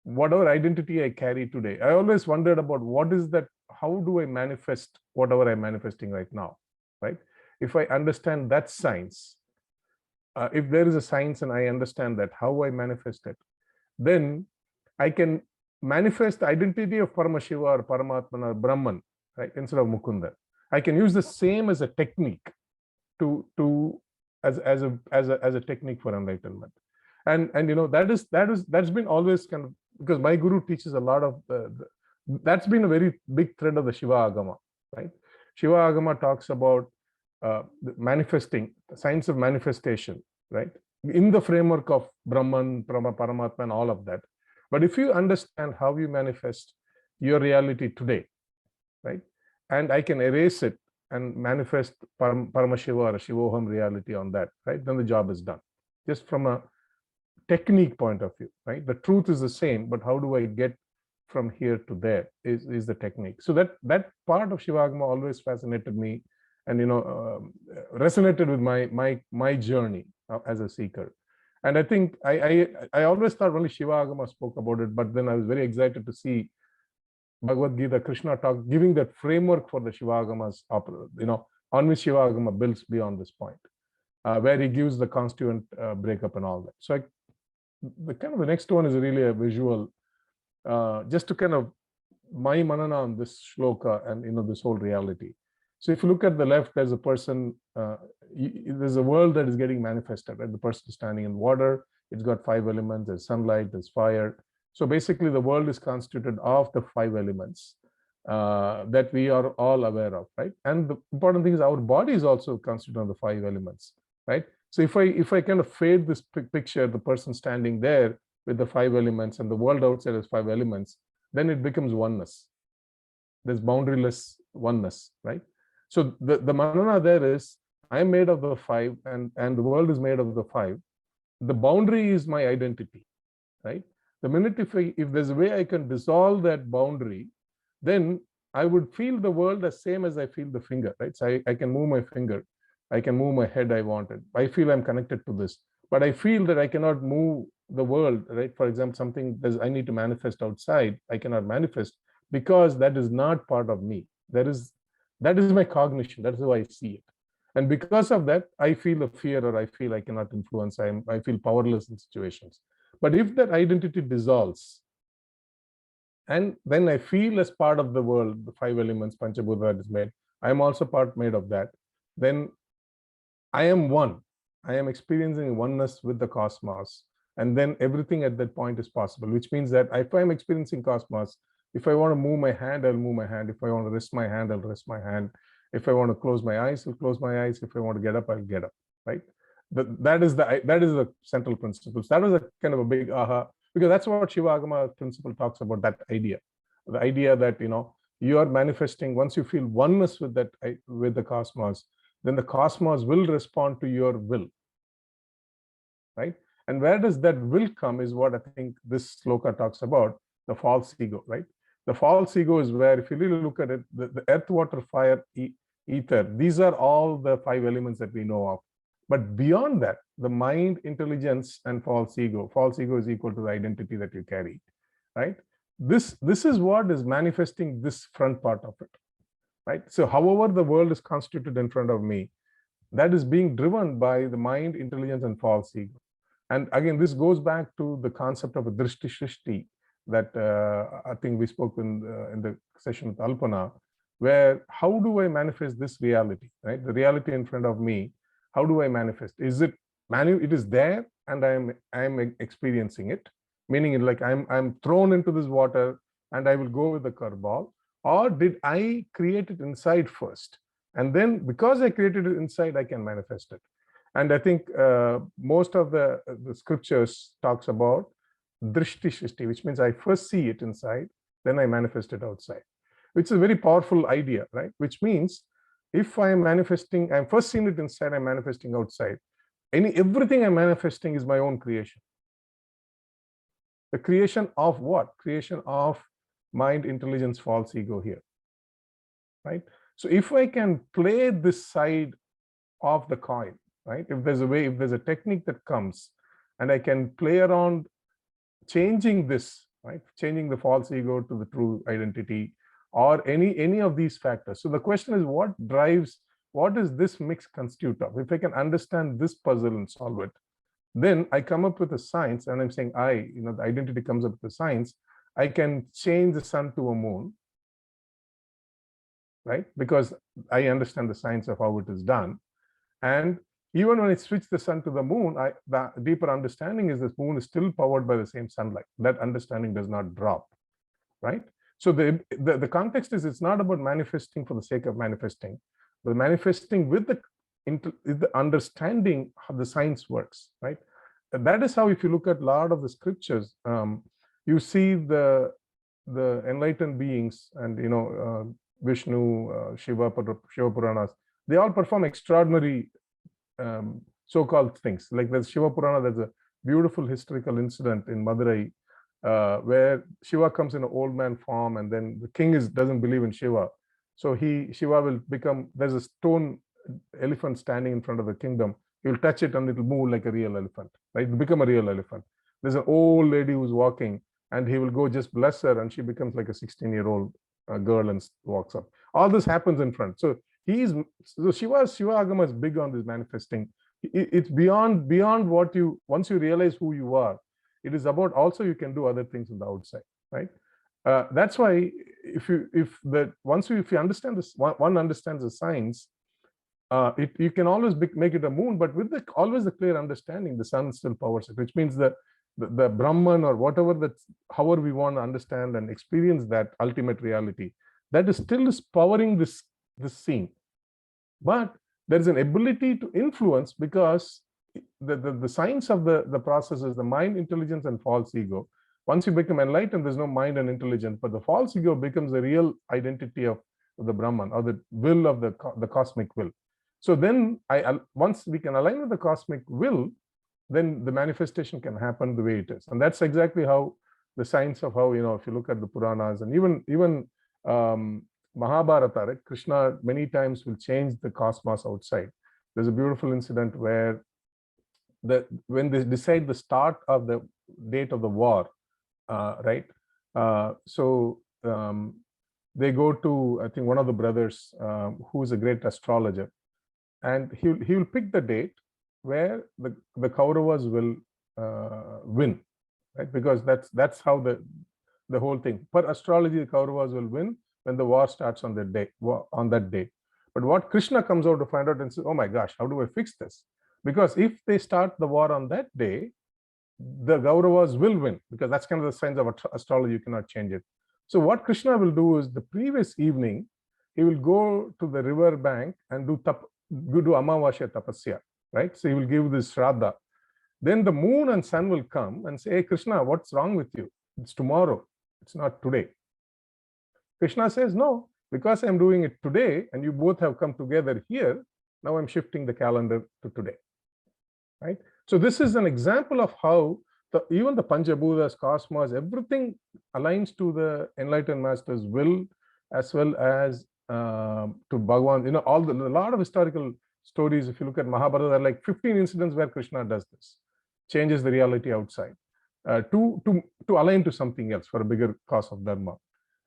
whatever identity I carry today, I always wondered about what is that, how do I manifest whatever I'm manifesting right now, right? If I understand that science, if there is a science and I understand that, how I manifest it, then I can manifest the identity of Paramashiva or Paramatman or Brahman, right? Instead of Mukunda. I can use the same as a technique as a technique for enlightenment. And that's been always kind of, because my guru teaches a lot of that's been a very big thread of the Shiva Agama, right? Shiva Agama talks about manifesting, the science of manifestation, right? In the framework of Brahman, Paramatma, and all of that. But if you understand how you manifest your reality today, right? and I can erase it and manifest Paramashiva or a Shivoham reality on that, right? Then the job is done. Just from a technique point of view, right? The truth is the same, but how do I get from here to there is the technique. So that part of Shivagama always fascinated me, and resonated with my journey as a seeker. And I think I always thought only Shivagama spoke about it, but then I was very excited to see Bhagavad Gita, Krishna giving that framework for the Shivagamas, on which Shivagama builds beyond this point, where he gives the constituent breakup and all that. So the next one is really a visual, just to kind of my manana on this shloka and this whole reality. So if you look at the left, there's a person, there's a world that is getting manifested, right? The person is standing in water, it's got 5 elements, there's sunlight, there's fire. So basically the world is constituted of the 5 elements that we are all aware of, right? And the important thing is our body is also constituted of the 5 elements, right? So if I kind of fade this picture, the person standing there with the 5 elements and the world outside has 5 elements, then it becomes oneness. There's boundaryless oneness, right? So the manana there is, I'm made of the 5 and the world is made of the 5. The boundary is my identity, right? The minute if there's a way I can dissolve that boundary, then I would feel the world the same as I feel the finger, right? So I can move my finger, I can move my head I wanted. I feel I'm connected to this, but I feel that I cannot move the world, right? For example, something that I need to manifest outside, I cannot manifest because that is not part of me. That is my cognition. That is how I see it. And because of that, I feel a fear, or I feel I cannot influence. I feel powerless in situations. But if that identity dissolves, and then I feel as part of the world, the 5 elements, Panchabhuta that is made, I am also made of that, then I am one. I am experiencing oneness with the cosmos. And then everything at that point is possible, which means that if I'm experiencing cosmos, if I want to move my hand, I'll move my hand. If I want to rest my hand, I'll rest my hand. If I want to close my eyes, I'll close my eyes. If I want to get up, I'll get up, right? That is the central principle. So that was a kind of a big aha, because that's what Shivagama principle talks about, that idea. The idea that, you are manifesting, once you feel oneness with the cosmos, then the cosmos will respond to your will, right? And where does that will come is what I think this sloka talks about, the false ego, right? The false ego is where, if you really look at it, the earth, water, fire, ether, these are all the 5 elements that we know of. But beyond that, the mind, intelligence, and false ego is equal to the identity that you carry, right? This is what is manifesting this front part of it, right? So however the world is constituted in front of me, that is being driven by the mind, intelligence, and false ego. And again, this goes back to the concept of a drishti shrishti that I think we spoke in the session with Alpana, where how do I manifest this reality, right? The reality in front of me, how do I manifest? Is it it is there and I'm experiencing it, meaning like I'm thrown into this water and I will go with the curveball, or did I create it inside first? And then because I created it inside, I can manifest it. And I think most of the scriptures talks about drishti shrishti, which means I first see it inside, then I manifest it outside, which is a very powerful idea, right? Which means if I am manifesting, I'm first seeing it inside, I'm manifesting outside. Everything I'm manifesting is my own creation. The creation of what? Creation of mind, intelligence, false ego here, right? So if I can play this side of the coin, right? If there's a way, if there's a technique that comes and I can play around changing this, right? Changing the false ego to the true identity, or any of these factors. So the question is, what does this mix constitute of? If I can understand this puzzle and solve it, then I come up with a science, and I'm saying the identity comes up with a science. I can change the sun to a moon, right? Because I understand the science of how it is done. And even when I switch the sun to the moon, the deeper understanding is this moon is still powered by the same sunlight. That understanding does not drop, right? So the context is, it's not about manifesting for the sake of manifesting, but manifesting with the understanding how the science works, right? And that is how, if you look at a lot of the scriptures, you see the enlightened beings and Vishnu, Shiva Puranas, they all perform extraordinary so-called things. Like there's Shiva Purana, there's a beautiful historical incident in Madurai where Shiva comes in an old man form, and then the king doesn't believe in Shiva. So Shiva will become, there's a stone elephant standing in front of the kingdom. He'll touch it and it'll move like a real elephant, right? It'll become a real elephant. There's an old lady who's walking, and he will go just bless her, and she becomes like a 16-year-old girl and walks up. All this happens in front. So Shiva Agama is big on this manifesting. It's beyond what you, once you realize who you are, it is about also you can do other things on the outside, right? That's why if you understand this, one understands the science, you can always make it a moon, but with always the clear understanding, the sun still powers it, which means that the Brahman or whatever, that's however we want to understand and experience that ultimate reality, that is still powering this scene. But there is an ability to influence, because the science of the process is the mind, intelligence, and false ego. Once you become enlightened, there's no mind and intelligence, but the false ego becomes the real identity of the Brahman, or the will of the cosmic will. So then once we can align with the cosmic will, then the manifestation can happen the way it is. And that's exactly how the science of how, if you look at the Puranas and even Mahabharata, right? Krishna many times will change the cosmos outside. There's a beautiful incident where when they decide the start of the date of the war, right? They go to, I think, one of the brothers who is a great astrologer, and he will pick the date where the Kauravas will win, right? Because that's how the whole thing. Per astrology, the Kauravas will win when the war starts on that day. But what Krishna comes out to find out and says, oh my gosh, how do I fix this? Because if they start the war on that day, the Kauravas will win, because that's kind of the science of astrology. You cannot change it. So what Krishna will do is, the previous evening, he will go to the river bank and do Amavasya Tapasya, right? So he will give this Shraddha. Then the moon and sun will come and say, hey, Krishna, what's wrong with you? It's tomorrow. It's not today. Krishna says, no, because I'm doing it today and you both have come together here, now I'm shifting the calendar to today, right? So this is an example of how even the Panchabhutas, cosmos, everything aligns to the enlightened master's will, as well as to Bhagavan. A lot of historical stories, if you look at Mahabharata, there are like 15 incidents where Krishna does this, changes the reality outside to align to something else for a bigger cause of dharma.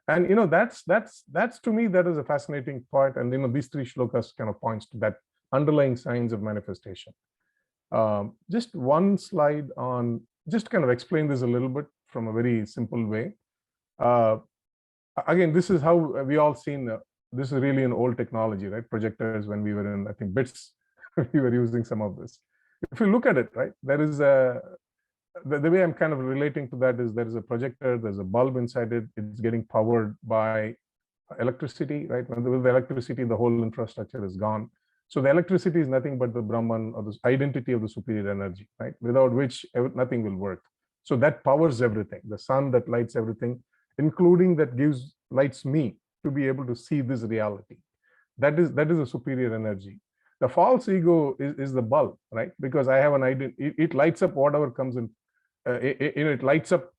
And that's to me, that is a fascinating part. And these three shlokas kind of points to that underlying signs of manifestation. Just one slide on, just to kind of explain this a little bit from a very simple way. Again, this is how we all seen. This is really an old technology, right? Projectors, when we were in, I think, BITS, we were using some of this. If you look at it, right, there is the way I'm kind of relating to that is, there is a projector, there's a bulb inside it, it's getting powered by electricity, right? With the electricity, the whole infrastructure is gone. So the electricity is nothing but the Brahman, or the identity of the superior energy, right? Without which nothing will work. So that powers everything. The sun that lights everything, including that lights me to be able to see this reality. That is a superior energy. The false ego is the bulb, right? Because I have an identity. It lights up whatever comes in. It lights up.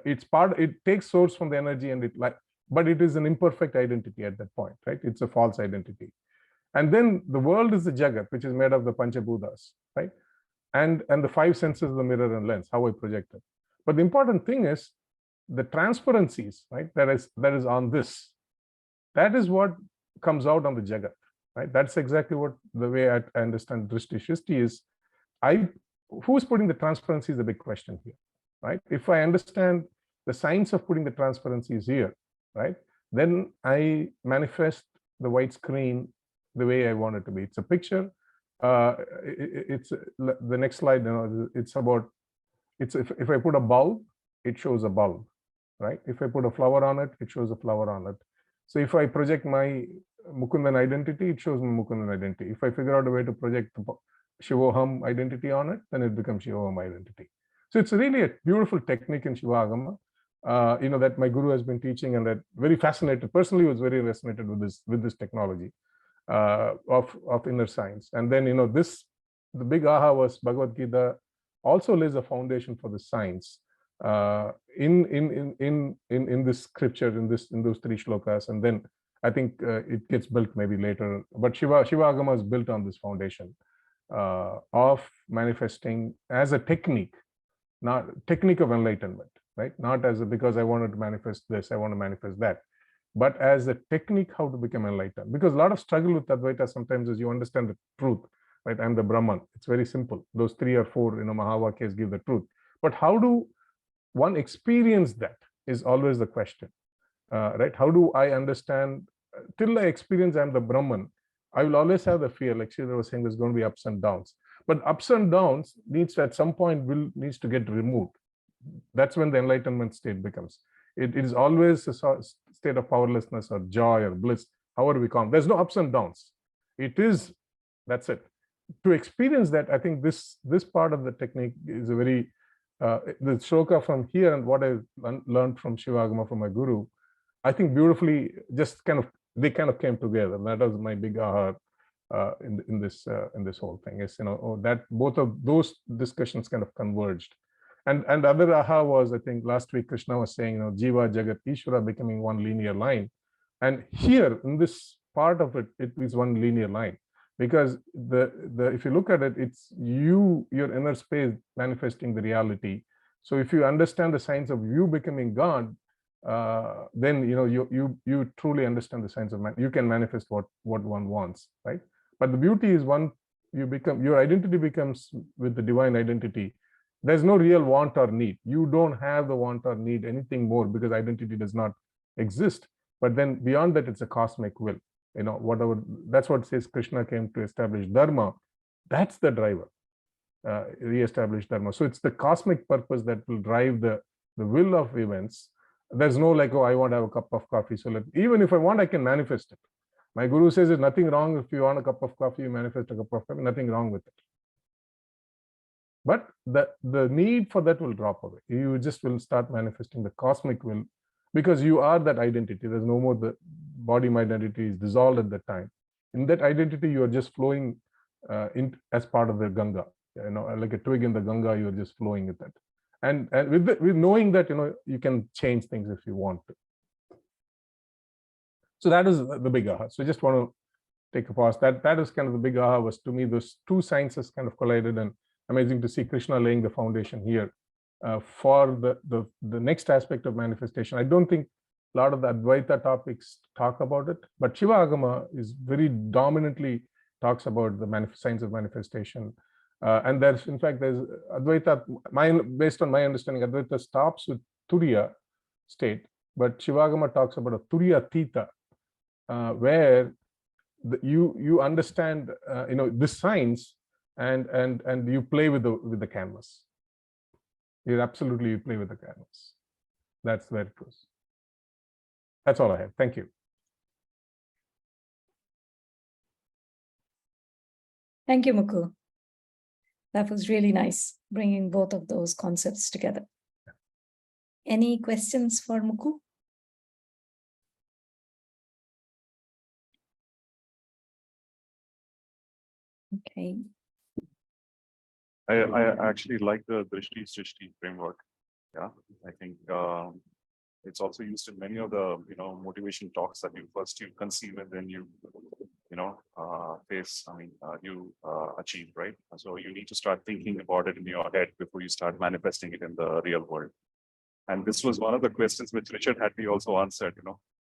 It takes source from the energy, and but it is an imperfect identity at that point, right? It's a false identity. And then the world is the Jagat, which is made of the Panchabhutas, right? And the five senses of the mirror and lens, how I project it. But the important thing is the transparencies, right? That is on this. That is what comes out on the Jagat, right? That's exactly what the way I understand Drishti Shristi is. Who's putting the transparency is the big question here, right? If I understand the science of putting the transparencies here, right, then I manifest the white screen the way I want it to be. It's a picture. It's the next slide. It's about. If I put a bulb, it shows a bulb, right? If I put a flower on it, it shows a flower on it. So if I project my Mukundan identity, it shows my Mukundan identity. If I figure out a way to project the Shivoham identity on it, then it becomes Shivoham identity. So it's really a beautiful technique in Shiva Agama. that my guru has been teaching, and that very fascinated, personally was very fascinated with this technology of inner science. And then, the big aha was Bhagawad Gita also lays a foundation for the science in this scripture, in those 3 shlokas. And then I think it gets built maybe later, but Shiva Agama is built on this foundation of manifesting as a technique, not technique of enlightenment, right? Not as because I wanted to manifest this, I want to manifest that, but as a technique how to become enlightened. Because a lot of struggle with Advaita sometimes is you understand the truth, right? I'm the Brahman. It's very simple. Those 3 or 4, Mahavakyas give the truth. But how do one experience that is always the question, right? How do I understand? Till I experience I'm the Brahman, I will always have the fear, like Sridhar was saying, there's going to be ups and downs. But ups and downs needs to, at some point, needs to get removed. That's when the enlightenment state becomes. It is always a state of powerlessness or joy or bliss, however we call it. There's no ups and downs. It is, that's it. To experience that, I think this part of the technique is a very, the shloka from here and what I learned from Shiva Agama, from my guru, I think beautifully just they kind of came together. That was my big aha in this whole thing, is that both of those discussions kind of converged. And other aha was, I think last week Krishna was saying, Jiva, Jagat, Ishvara becoming one linear line. And here in this part of it, it is one linear line, because if you look at it, it's your inner space manifesting the reality. So if you understand the science of you becoming God, then you truly understand the science of man. You can manifest what one wants, right? But the beauty is, your identity becomes with the divine identity. There's no real want or need. You don't have the want or need anything more, because identity does not exist. But then beyond that, it's a cosmic will. Whatever, that's what says Krishna came to establish Dharma. That's the driver, re-establish Dharma. So it's the cosmic purpose that will drive the will of events. There's no like, oh, I want to have a cup of coffee, so even if I want, I can manifest it. My guru says there's nothing wrong if you want a cup of coffee, you manifest a cup of coffee, nothing wrong with it. But the need for that will drop away. You just will start manifesting the cosmic will, because you are that identity. There's no more the body identity is dissolved at that time. In that identity, you are just flowing as part of the Ganga. Like a twig in the Ganga, you are just flowing with that. And with knowing that, you can change things if you want to. So that is the big aha. So I just want to take a pause. That is kind of the big aha, was to me, those 2 sciences kind of collided, and amazing to see Krishna laying the foundation here for the next aspect of manifestation. I don't think a lot of the Advaita topics talk about it, but Shiva Agama is very dominantly talks about the science of manifestation. And there's Advaita, based on my understanding, Advaita stops with Turiya state, but Shiva Agama talks about a Turiya Theta, where you understand, this science, and you play with the canvas. You play with the canvas. That's where it goes. That's all I have. Thank you. Thank you, Mukul. That was really nice, bringing both of those concepts together. Any questions for Mukul? Okay. I actually like the Drishti framework. Yeah, I think it's also used in many of the motivation talks that you conceive and then you achieve, right? So you need to start thinking about it in your head before you start manifesting it in the real world. And this was one of the questions which Richard Hadley also answered,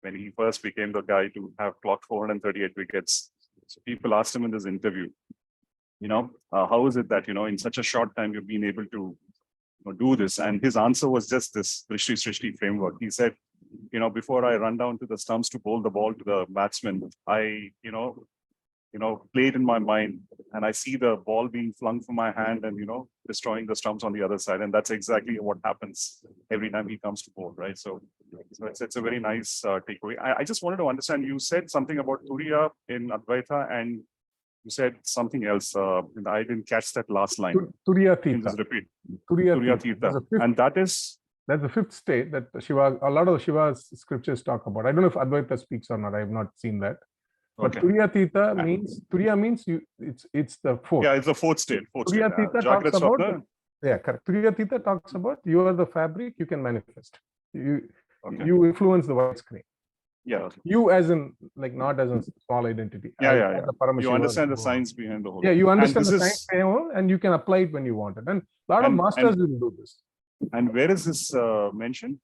when he first became the guy to have clocked 438 wickets. So people asked him in this interview, how is it that, in such a short time you've been able to do this? And his answer was just this Drishti framework. He said, before I run down to the stumps to bowl the ball to the batsman, I, play it in my mind, and I see the ball being flung from my hand and, destroying the stumps on the other side. And that's exactly what happens every time he comes to bowl, right? So it's a very nice takeaway. I just wanted to understand, you said something about Turiya in Advaita, and you said something else. I didn't catch that last line. Turiya Can you Theta. just repeat? Turiya Theta. And that is That's the fifth state that Shiva, a lot of Shiva's scriptures talk about. I don't know if Advaita speaks or not. I have not seen that. But Okay. Turiyatita means, Turiya means it's the fourth. Yeah, it's the fourth state. Turiyatita talks Jagrat about, Swapna. yeah, correct. Turiyatita talks about you are the fabric, you can manifest. You influence the white screen. Yeah. Okay. You as in, like, not as a small identity. Yeah. The Paramashiva, You understand the science behind the whole. Yeah, you understand and the science behind it, and you can apply it when you want it. And a lot of masters will do this. And where is this mentioned?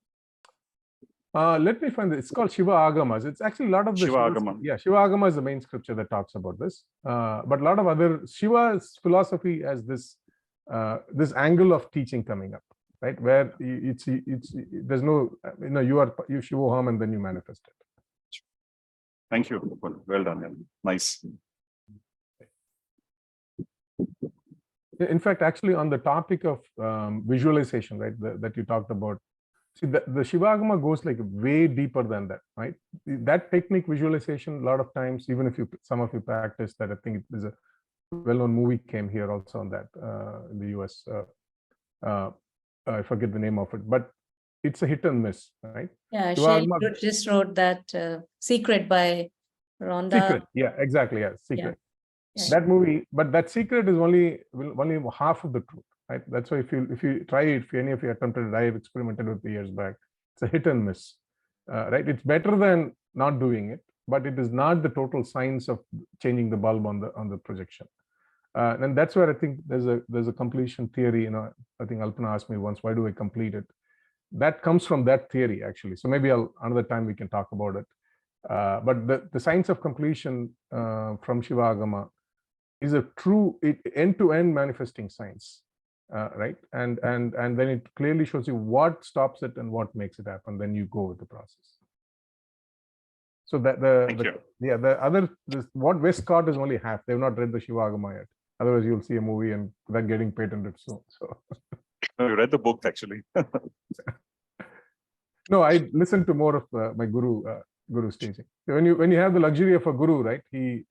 Let me find it. It's called Shiva Agamas. It's actually a lot of the Shiva Agama. Yeah, Shiva Agama is the main scripture that talks about this. But a lot of other Shiva's philosophy has this this angle of teaching coming up, right? Where it's there's no, you Shivoham and then you manifest it. Thank you. Well done. Yeah. Nice. In fact, actually, on the topic of visualization, right, that you talked about, see, the Shiva Agama goes like way deeper than that, right? That technique, visualization, a lot of times, even if some of you practice that, I think there's a well-known movie came here also on that in the US. I forget the name of it, but it's a hit and miss, right? Yeah, Shay just wrote that Secret by Rhonda. Secret, yeah, exactly, yeah, Secret. Yeah. That movie, but that secret is only half of the truth, right? That's why if you try it, if any of you attempted it, I have experimented with it years back. It's a hit and miss, right? It's better than not doing it, but it is not the total science of changing the bulb on the projection. And that's where I think there's a completion theory. I think Alpana asked me once, why do I complete it? That comes from that theory, actually. So maybe another time we can talk about it. But the science of completion from Shiva Agama is a true end-to-end manifesting science, right? And then it clearly shows you what stops it and what makes it happen. Then you go with the process. So that what Westcott is only half. They've not read the Shiva Agama yet. Otherwise, you'll see a movie and they're getting patented soon. So you read the book actually. No, I listened to more of my guru's teaching. So when you have the luxury of a guru, right? He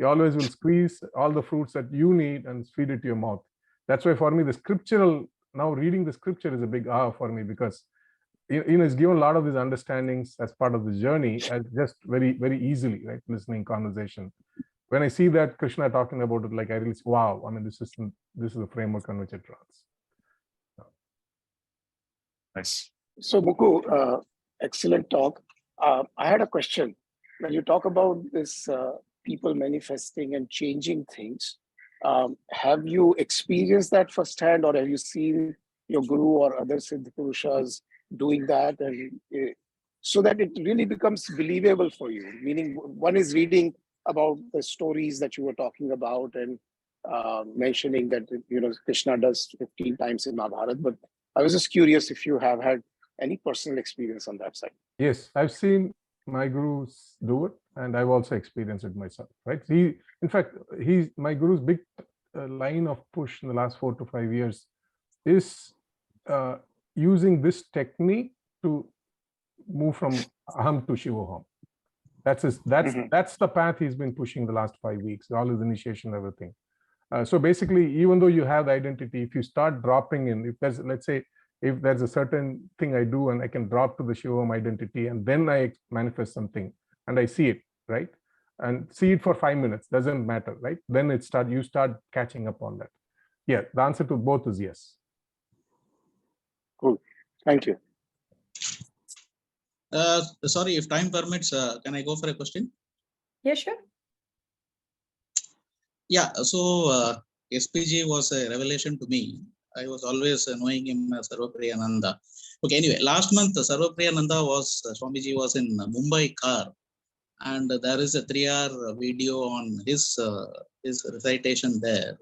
always will squeeze all the fruits that you need and feed it to your mouth. That's why for me, now reading the scripture is a big for me, because it's given a lot of these understandings as part of the journey, as just very, very easily, right? Listening conversation. When I see that Krishna talking about it, like I really, wow, I mean, this is the framework on which it runs. Nice. So Mukku, excellent talk. I had a question. When you talk about this people manifesting and changing things, have you experienced that firsthand, or have you seen your guru or other Siddha Purushas doing that, and so that it really becomes believable for you? Meaning, one is reading about the stories that you were talking about and mentioning that Krishna does 15 times in Mahabharata, but I was just curious if you have had any personal experience on that side. Yes, I've seen my gurus do it, and I've also experienced it myself, right? My guru's big line of push in the last 4 to 5 years is using this technique to move from Aham to Shivoham. That's the path he's been pushing the last 5 weeks, all his initiation, everything. So basically, even though you have the identity, if you start dropping in, if there's a certain thing I do and I can drop to the Shivoham identity, and then I manifest something and I see it, right? And see it for 5 minutes, doesn't matter, right? Then you start catching up on that. Yeah, the answer to both is yes. Cool, thank you. Sorry, if time permits, can I go for a question? Yeah, sure. Yeah, so SPG was a revelation to me. I was always knowing him as Sarvapriyananda. Okay, anyway, last month Sarvapriyananda Swamiji was in Mumbai car, and there is a 3-hour video on his recitation there.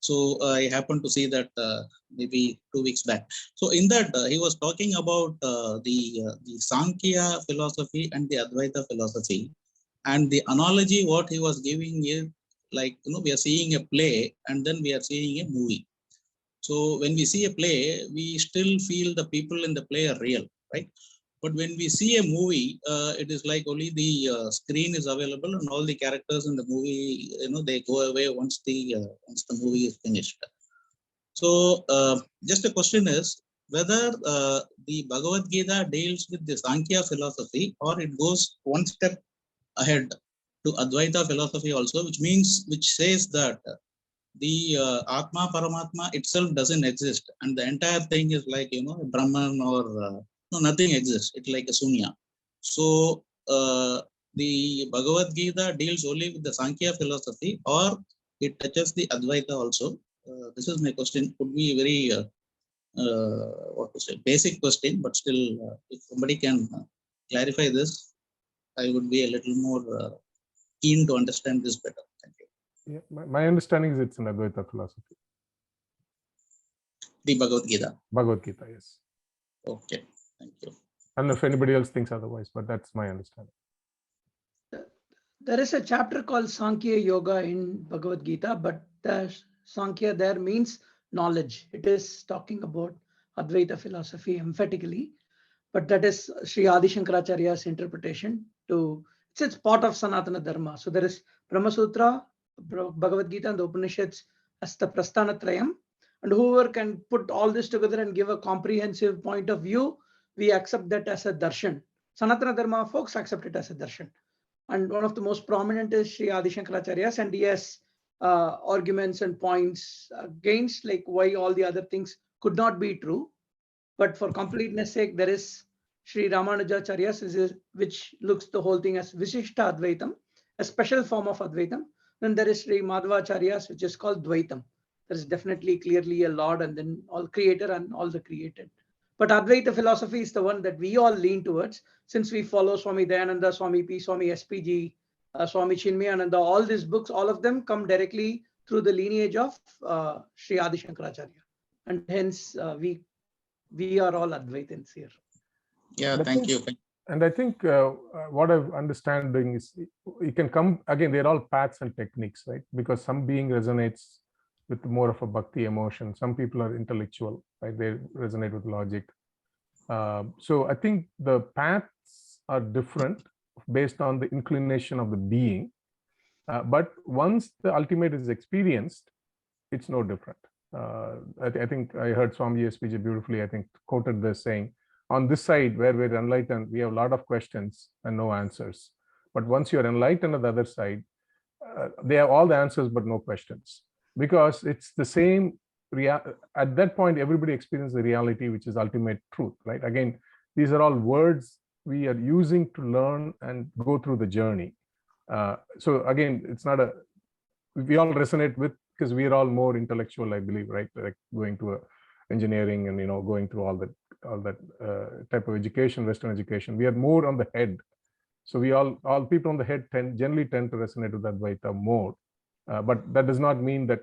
So I happened to see that maybe 2 weeks back. So in that he was talking about the Sankhya philosophy and the Advaita philosophy, and the analogy what he was giving is like, we are seeing a play and then we are seeing a movie. So when we see a play, we still feel the people in the play are real, right? But when we see a movie, it is like only the screen is available and all the characters in the movie, they go away once the movie is finished. So just the question is, whether the Bhagavad Gita deals with the Sankhya philosophy or it goes one step ahead to Advaita philosophy also, which says that the Atma Paramatma itself doesn't exist, and the entire thing is like Brahman or no, nothing exists. It's like a Sunya. So the Bhagavad Gita deals only with the Sankhya philosophy, or it touches the Advaita also. This is my question. Could be very what to say, basic question, but still, if somebody can clarify this, I would be a little more keen to understand this better. Thank you. Yeah, my understanding is it's an Advaita philosophy. The Bhagavad Gita. Bhagavad Gita, yes. Okay, thank you. I don't know if anybody else thinks otherwise, but that's my understanding. There is a chapter called Sankhya Yoga in Bhagavad Gita, but the Sankhya there means knowledge. It is talking about Advaita philosophy emphatically, but that is Sri Adi Shankaracharya's interpretation to, it's part of Sanatana Dharma. So there is Brahma Sutra, Bhagavad Gita, and the Upanishads as the Prasthanatrayam. And whoever can put all this together and give a comprehensive point of view, we accept that as a darshan. Sanatana Dharma folks accept it as a darshan. And one of the most prominent is Sri Adi Shankaracharya's, and he has arguments and points against like why all the other things could not be true. But for completeness sake, there is Sri Ramanujacharya's, which looks the whole thing as Visishta Advaitam, a special form of Advaitam. Then there is Sri Madhvacharya's, which is called Dvaitam. There is definitely clearly a Lord and then all creator and all the created. But Advaita philosophy is the one that we all lean towards, since we follow Swami Dayananda, Swami P, Swami SPG, Swami Chinmayananda. All these books, all of them come directly through the lineage of Sri Adi Shankaracharya. And hence we are all Advaitins here. Yeah, thank you. And I think what I'm understanding is you can come, again, they're all paths and techniques, right? Because some being resonates with more of a bhakti emotion. Some people are intellectual, right? They resonate with logic. So I think the paths are different based on the inclination of the being. But once the ultimate is experienced, it's no different. I think I heard Swami SPJ beautifully, I think, quoted this saying, on this side where we're enlightened, we have a lot of questions and no answers. But once you're enlightened on the other side, they have all the answers but no questions. Because it's the same, at that point, everybody experiences the reality, which is ultimate truth, right? Again, these are all words we are using to learn and go through the journey. So again, it's not we all resonate with, because we are all more intellectual, I believe, right? Like going to engineering and, going through all that type of education, Western education. We are more on the head. So we all people on the head generally tend to resonate with Advaita more. But that does not mean that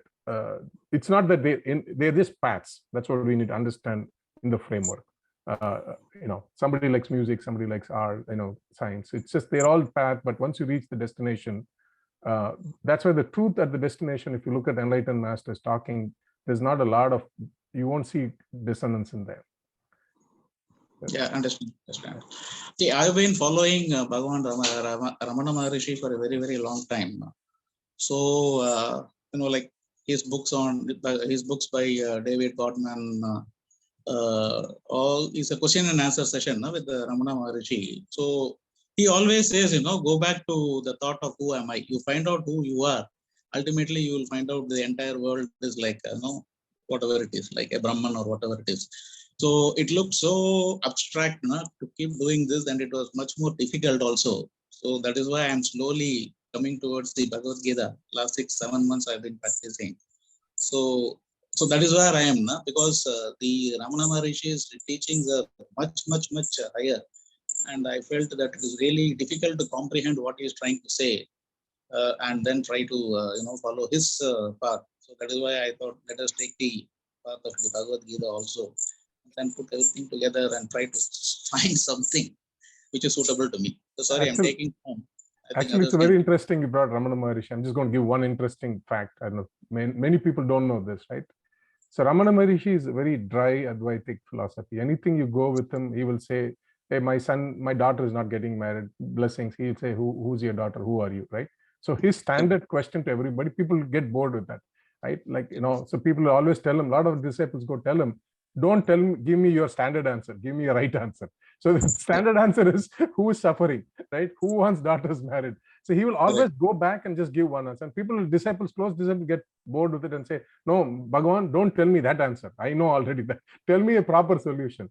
it's not that they're just paths. That's what we need to understand in the framework. Somebody likes music, somebody likes art, science. It's just they're all paths. But once you reach the destination, that's why the truth at the destination, if you look at enlightened masters talking, there's not a lot of, you won't see dissonance in there. Yeah, understand. See, I've been following Bhagavan Ramana Maharishi for a very, very long time. So, like his books by David Gottman, all is a question and answer session with Ramana Maharishi. So he always says, go back to the thought of who am I. You find out who you are. Ultimately, you will find out the entire world is like, whatever it is, like a Brahman or whatever it is. So it looked so abstract to keep doing this, and it was much more difficult also. So that is why I'm slowly coming towards the Bhagavad Gita. Last 6-7 months I've been practicing. So that is where I am now, because the Ramana Maharishi's teachings are much higher, and I felt that it is really difficult to comprehend what he is trying to say, and then try to follow his path. So that is why I thought, let us take the path of the Bhagavad Gita also, and then put everything together and try to find something which is suitable to me. So sorry, I'm taking time. Actually, it's very interesting you brought Ramana Maharishi. I'm just going to give one interesting fact. I don't know, many people don't know this, right? So Ramana Maharishi is a very dry Advaitic philosophy. Anything you go with him, he will say, hey, my daughter is not getting married, blessings. He'll say, who's your daughter? Who are you, right? So his standard question to everybody, people get bored with that, right? Like, so people always tell him, a lot of disciples go tell him, Don't tell me, give me your standard answer. Give me a right answer. So the standard answer is who is suffering, right? Who wants daughters married? So he will always go back and just give one answer. And people, disciples, close disciples get bored with it and say, no, Bhagavan, don't tell me that answer. I know already that. Tell me a proper solution.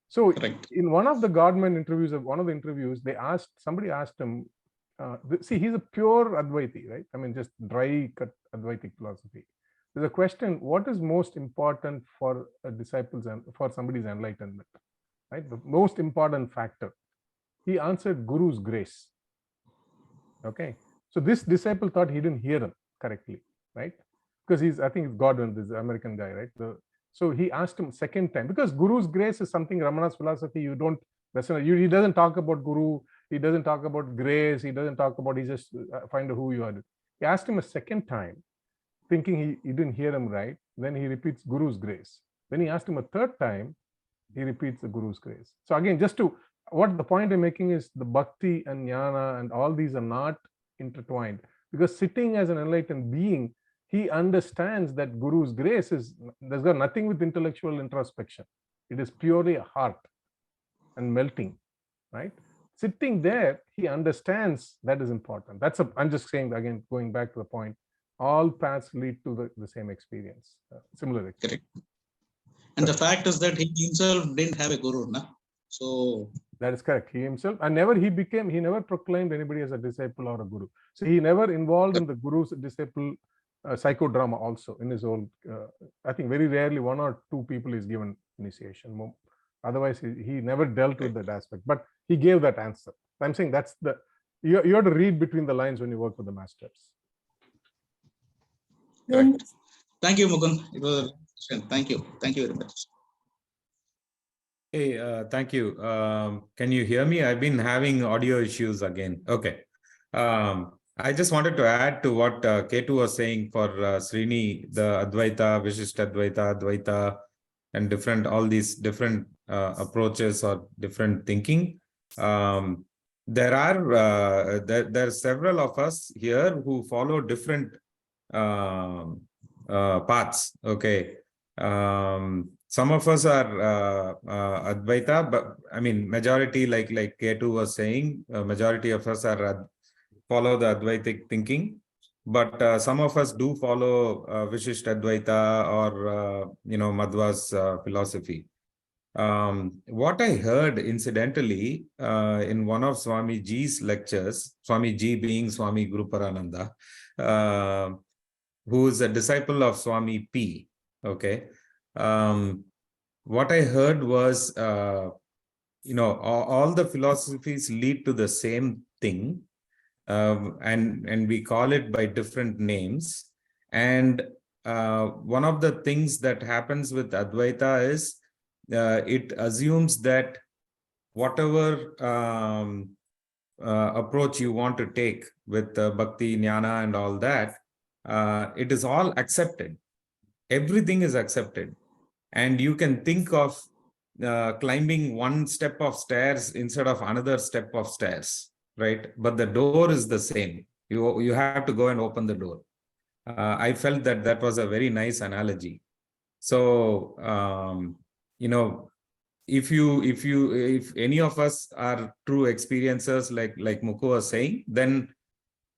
So Correct. in one of the government interviews, they asked, somebody asked him, see, he's a pure Advaiti, right? I mean, just dry cut Advaitic philosophy. There's a question, what is most important for a disciple's and for somebody's enlightenment, right? The most important factor. He answered Guru's grace. Okay. So this disciple thought he didn't hear him correctly, right? Because I think it's Godwin, this American guy, right? So he asked him second time, because Guru's grace is something Ramana's philosophy, you don't resonate. He doesn't talk about Guru, he doesn't talk about grace, he doesn't talk about, he just find out who you are. He asked him a second time, thinking he didn't hear him right. Then he repeats Guru's grace. Then he asked him a third time, he repeats the Guru's grace. So again, what the point I'm making is the bhakti and jnana and all these are not intertwined, because sitting as an enlightened being, he understands that Guru's grace there's got nothing with intellectual introspection. It is purely a heart and melting, right? Sitting there, he understands that is important. I'm just saying, again, going back to the point, all paths lead to the same experience, similar experience. Correct. And the fact is that he himself didn't have a guru, na? So that is correct. He himself, and he never proclaimed anybody as a disciple or a guru. So he never involved in the guru's disciple psychodrama also in his own, I think very rarely 1 or 2 people is given initiation. Otherwise, he never dealt with that aspect, but he gave that answer. I'm saying that's you have to read between the lines when you work with the masters. correct. Thank you, Mukund. It was a thank you. Thank you very much. Hey, thank you. Can you hear me? I've been having audio issues again. Okay. I just wanted to add to what Ketu was saying for Srini, the Advaita, Vishishtadvaita, Advaita, and all these different approaches or different thinking. There are several of us here who follow different paths. Okay. Some of us are Advaita, but I mean, majority, like Ketu was saying, majority of us are follow the Advaitic thinking, but some of us do follow Vishishtadvaita or Madhva's philosophy. What I heard incidentally in one of Swami Ji's lectures, Swami Ji being Swami Guru Parananda, who is a disciple of Swami P. Okay. What I heard was, all the philosophies lead to the same thing, and we call it by different names. And one of the things that happens with Advaita is it assumes that whatever approach you want to take with bhakti, jnana, and all that, it is all accepted. Everything is accepted. And you can think of climbing one step of stairs instead of another step of stairs, right? But the door is the same. You have to go and open the door. I felt that was a very nice analogy. So, if any of us are true experiencers, like Mukku was saying, then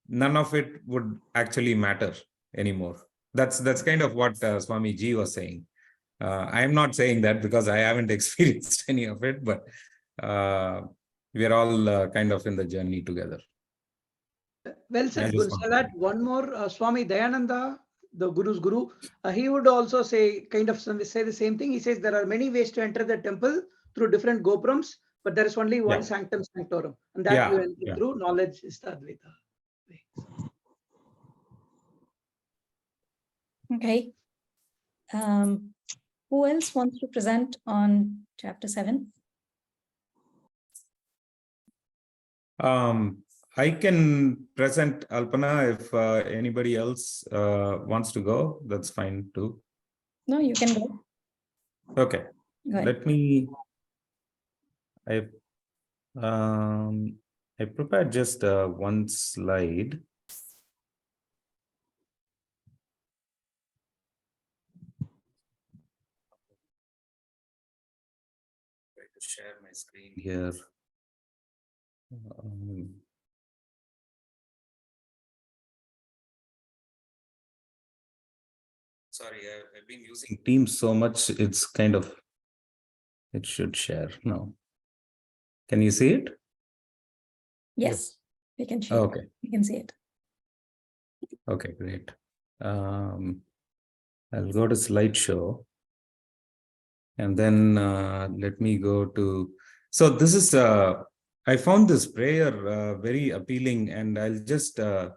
none of it would actually matter anymore. That's kind of what Swami Ji was saying. I'm not saying that because I haven't experienced any of it, but we're all kind of in the journey together. Well said, Guru. So that one more, Swami Dayananda, the Guru's Guru, he would also say the same thing. He says there are many ways to enter the temple through different gopurams, but there is only one sanctum sanctorum, and that you enter through knowledge is the Advaita. Okay. Who else wants to present on chapter 7? I can present, Alpana, if anybody else wants to go, that's fine too. No, you can go. Okay. Go ahead. Let me, I prepared just one slide. screen here. Sorry, I've been using Teams so much, it's kind of, it should share now. Can you see it? Yes, we can share. Okay. We can see it. Okay, great. I'll go to slideshow. And then let me go to, so this is, I found this prayer very appealing, and I'll just, I'm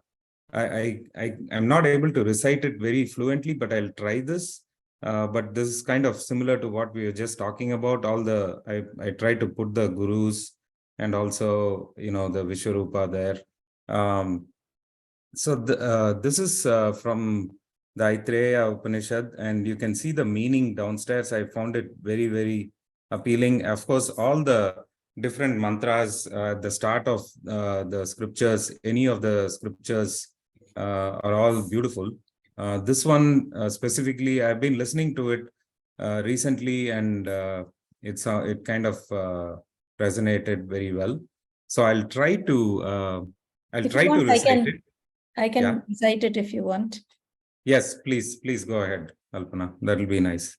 not able to recite it very fluently, but I'll try this. But this is kind of similar to what we were just talking about. All the, I try to put the gurus and also, the Vishwarupa there. So this is from the Aitreya Upanishad, and you can see the meaning downstairs. I found it very, very appealing. Of course, all the different mantras at the start of the scriptures, any of the scriptures are all beautiful. This one specifically, I've been listening to it recently, and it kind of resonated very well. So I'll try to recite it. I can recite it if you want. Yes, please go ahead, Alpana. That'll be nice.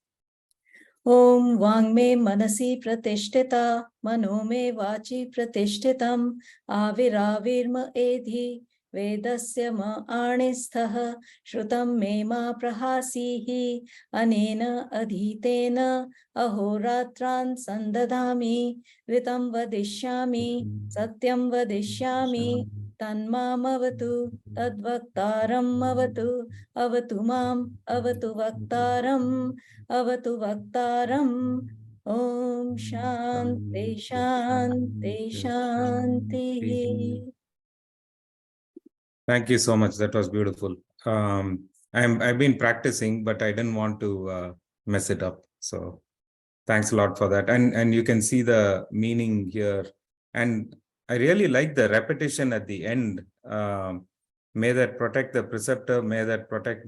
Om Vang me manasi pratishtita, mano me vachi pratishtitam, aviravirma edhi, vedasya ma anisthaha, shrutam me ma prahasihi, anena adhitena, ahoratran sandadami, ritam vadishyami, satyam vadishyami, tanmamavatu, tadvaktaram avatu, avatu mam, avatu vaktaram, avatu vaktaram. Om Shanti Shanti Shanti. Thank you so much. That was beautiful. I've been practicing, but I didn't want to mess it up. So thanks a lot for that. And you can see the meaning here. And I really like the repetition at the end. May that protect the preceptor. May that protect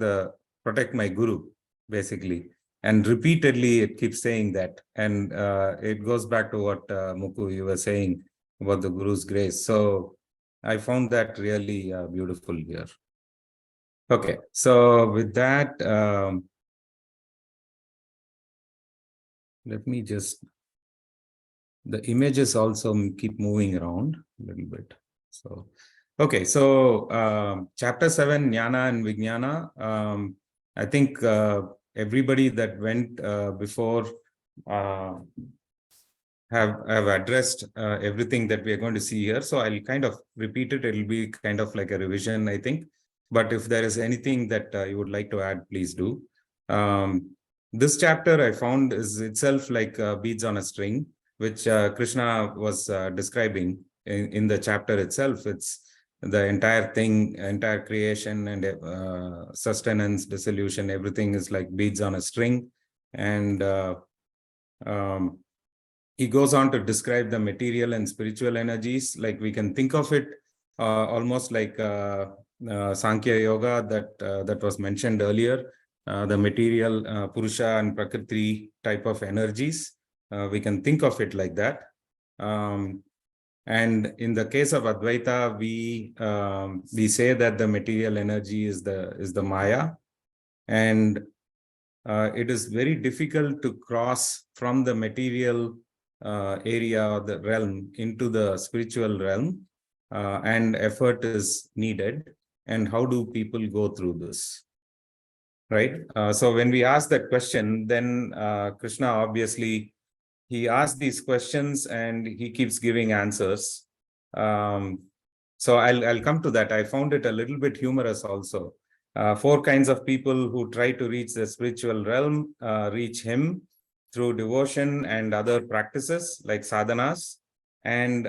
my guru, basically. And repeatedly, it keeps saying that. And it goes back to what Mukku, you were saying about the guru's grace. So I found that really beautiful here. Okay, so with that, let me just, the images also keep moving around a little bit. So, okay, so chapter 7, Jnana and Vijnana. I think everybody that went before have addressed everything that we are going to see here. So I'll kind of repeat it. It'll be kind of like a revision, I think. But if there is anything that you would like to add, please do. This chapter I found is itself like beads on a string, which Krishna was describing in the chapter itself. It's the entire thing, entire creation and sustenance, dissolution, everything is like beads on a string. And he goes on to describe the material and spiritual energies. Like we can think of it almost like Sankhya Yoga that was mentioned earlier, the material Purusha and Prakriti type of energies. We can think of it like that. And in the case of Advaita, we say that the material energy is the Maya, and it is very difficult to cross from the material area or the realm into the spiritual realm, and effort is needed. And how do people go through this? Right. So when we ask that question, then Krishna obviously he asks these questions and he keeps giving answers. So I'll come to that. I found it a little bit humorous also. 4 kinds of people who try to reach the spiritual realm reach him through devotion and other practices like sadhanas, and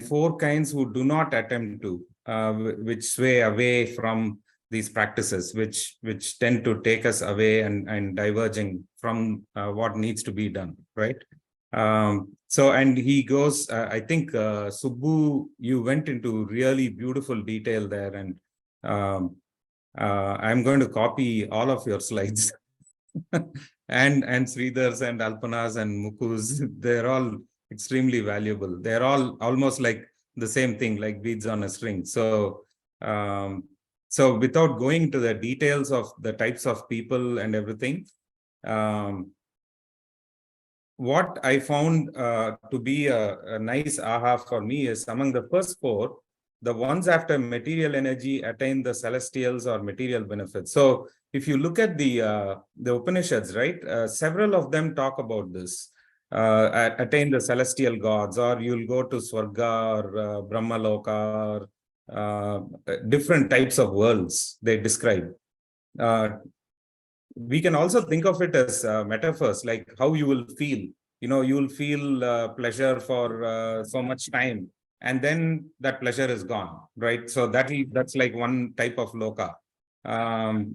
4 kinds who do not attempt to, which sway away from these practices, which tend to take us away and diverging from what needs to be done, right? So, and he goes, I think, Subbu, you went into really beautiful detail there, and I'm going to copy all of your slides. and Sridhars and Alpanas and Mukus, they're all extremely valuable. They're all almost like the same thing, like beads on a string. So, so without going to the details of the types of people and everything, what I found to be a nice aha for me is among the first four, the ones after material energy attain the celestials or material benefits. So if you look at the Upanishads, right, several of them talk about this, attain the celestial gods, or you'll go to Swarga or Brahma Loka, or different types of worlds they describe. We can also think of it as metaphors, like how you will feel. You know, you will feel pleasure for so much time, and then that pleasure is gone, right? So that's like one type of loka.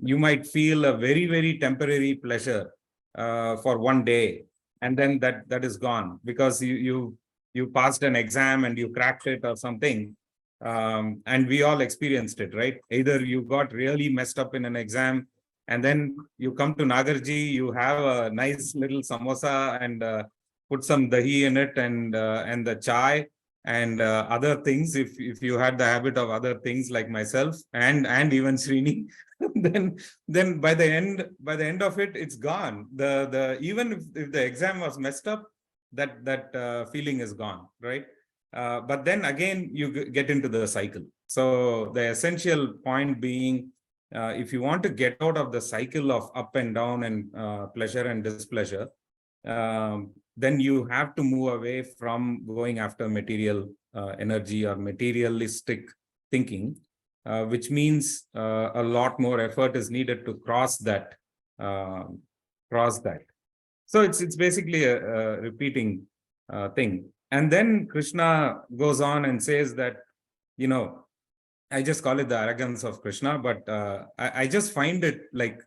You might feel a very, very temporary pleasure for one day, and then that is gone because you passed an exam and you cracked it or something. And we all experienced it, right? Either you got really messed up in an exam, and then you come to Nagarji, you have a nice little samosa and put some dahi in it, and the chai and other things. If you had the habit of other things like myself and even Srini, then by the end of it, it's gone. The even if the exam was messed up, that feeling is gone, right? But then again, you get into the cycle. So the essential point being, if you want to get out of the cycle of up and down and pleasure and displeasure, then you have to move away from going after material energy or materialistic thinking, which means a lot more effort is needed to cross that. So it's basically a repeating thing. And then Krishna goes on and says that, you know, I just call it the arrogance of Krishna, but I just find it like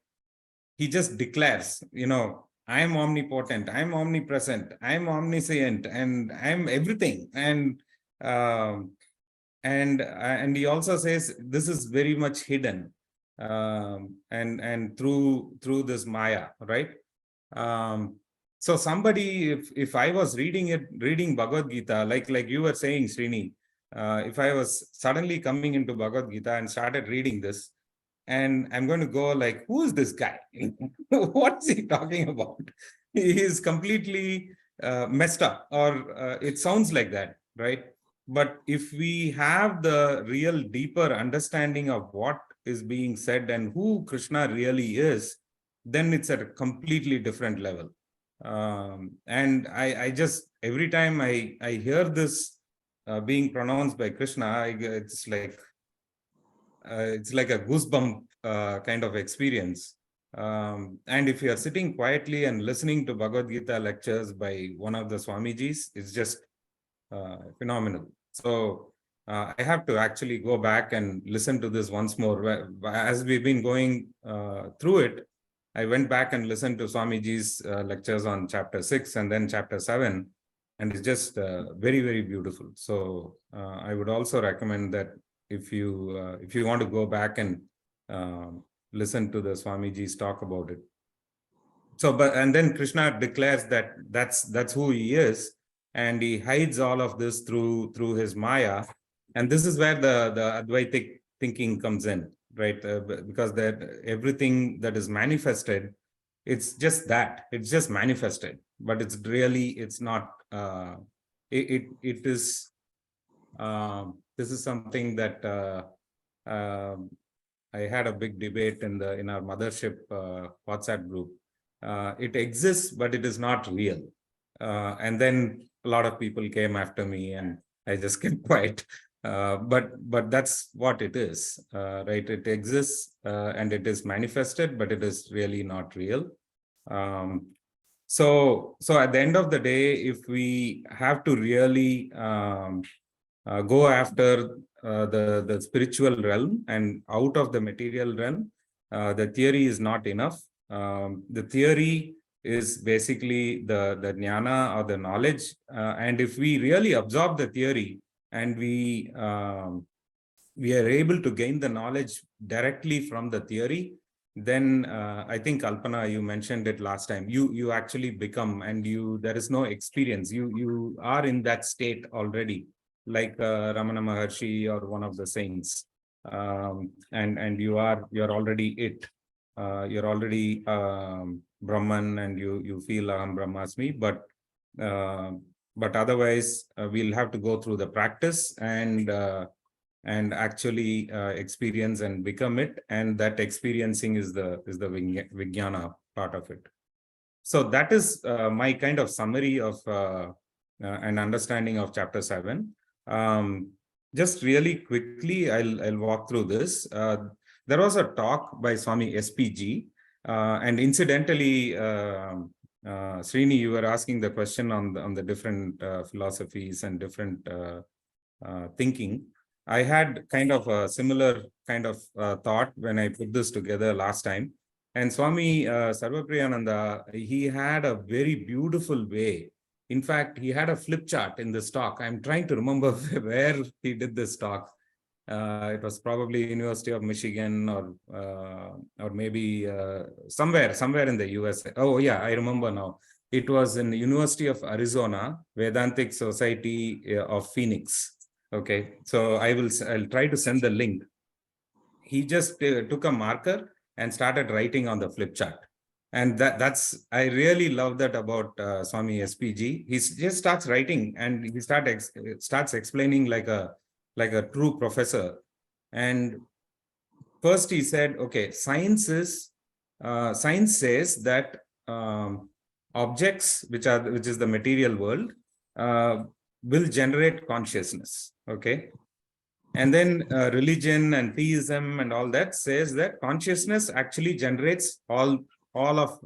he just declares, you know, I am omnipotent, I am omnipresent, I am omniscient, and I am everything. And he also says this is very much hidden, and through this Maya, right? So somebody, if I was reading Bhagavad Gita, like you were saying, Srini, if I was suddenly coming into Bhagavad Gita and started reading this, and I'm going to go like, who is this guy? What's he talking about? He is completely messed up, or it sounds like that, right? But if we have the real deeper understanding of what is being said and who Krishna really is, then it's at a completely different level. And I just, every time I hear this being pronounced by Krishna, it's like a goosebump kind of experience. And if you are sitting quietly and listening to Bhagavad Gita lectures by one of the Swamijis, it's just phenomenal. So I have to actually go back and listen to this once more. As we've been going through it, I went back and listened to Swamiji's lectures on chapter 6 and then chapter 7, and it's just very, very beautiful. So I would also recommend that if you want to go back and listen to the Swamiji's talk about it. So, and then Krishna declares that that's who he is, and he hides all of this through his Maya, and this is where the Advaitic thinking comes in, right? Because that everything that is manifested, it's just manifested, but it's not. It is. This is something that I had a big debate in our mothership WhatsApp group. It exists, but it is not real. And then a lot of people came after me, and I just kept quiet. But that's what it is, right? It exists and it is manifested, but it is really not real. So at the end of the day, if we have to really go after the spiritual realm and out of the material realm, the theory is not enough. The theory is basically the jnana or the knowledge, and if we really absorb the theory and we are able to gain the knowledge directly from the theory, then I think Kalpana, you mentioned it last time. You actually become, and there is no experience. You are in that state already, like Ramana Maharshi or one of the saints, and you're already it. You're already Brahman, and you feel Aham Brahmasmi, but otherwise we'll have to go through the practice and actually experience and become it, and that experiencing is the Vijnana part of it. So that is my kind of summary of an understanding of chapter 7. Just really quickly, I'll walk through this. There was a talk by Swami SPG, and incidentally, Srini, you were asking the question on the different philosophies and different thinking. I had kind of a similar kind of thought when I put this together last time. And Swami Sarvapriyananda, he had a very beautiful way. In fact, he had a flip chart in this talk. I'm trying to remember where he did this talk. It was probably University of Michigan or maybe somewhere in the US. Oh yeah, I remember now. It was in the University of Arizona, Vedantic Society of Phoenix. Okay, so I'll try to send the link. He just took a marker and started writing on the flip chart. And I really love that about Swami SPG. He just starts writing and he starts explaining like a true professor. And first he said, okay, science says that objects, which is the material world, will generate consciousness. Okay. And then religion and theism and all that says that consciousness actually generates all of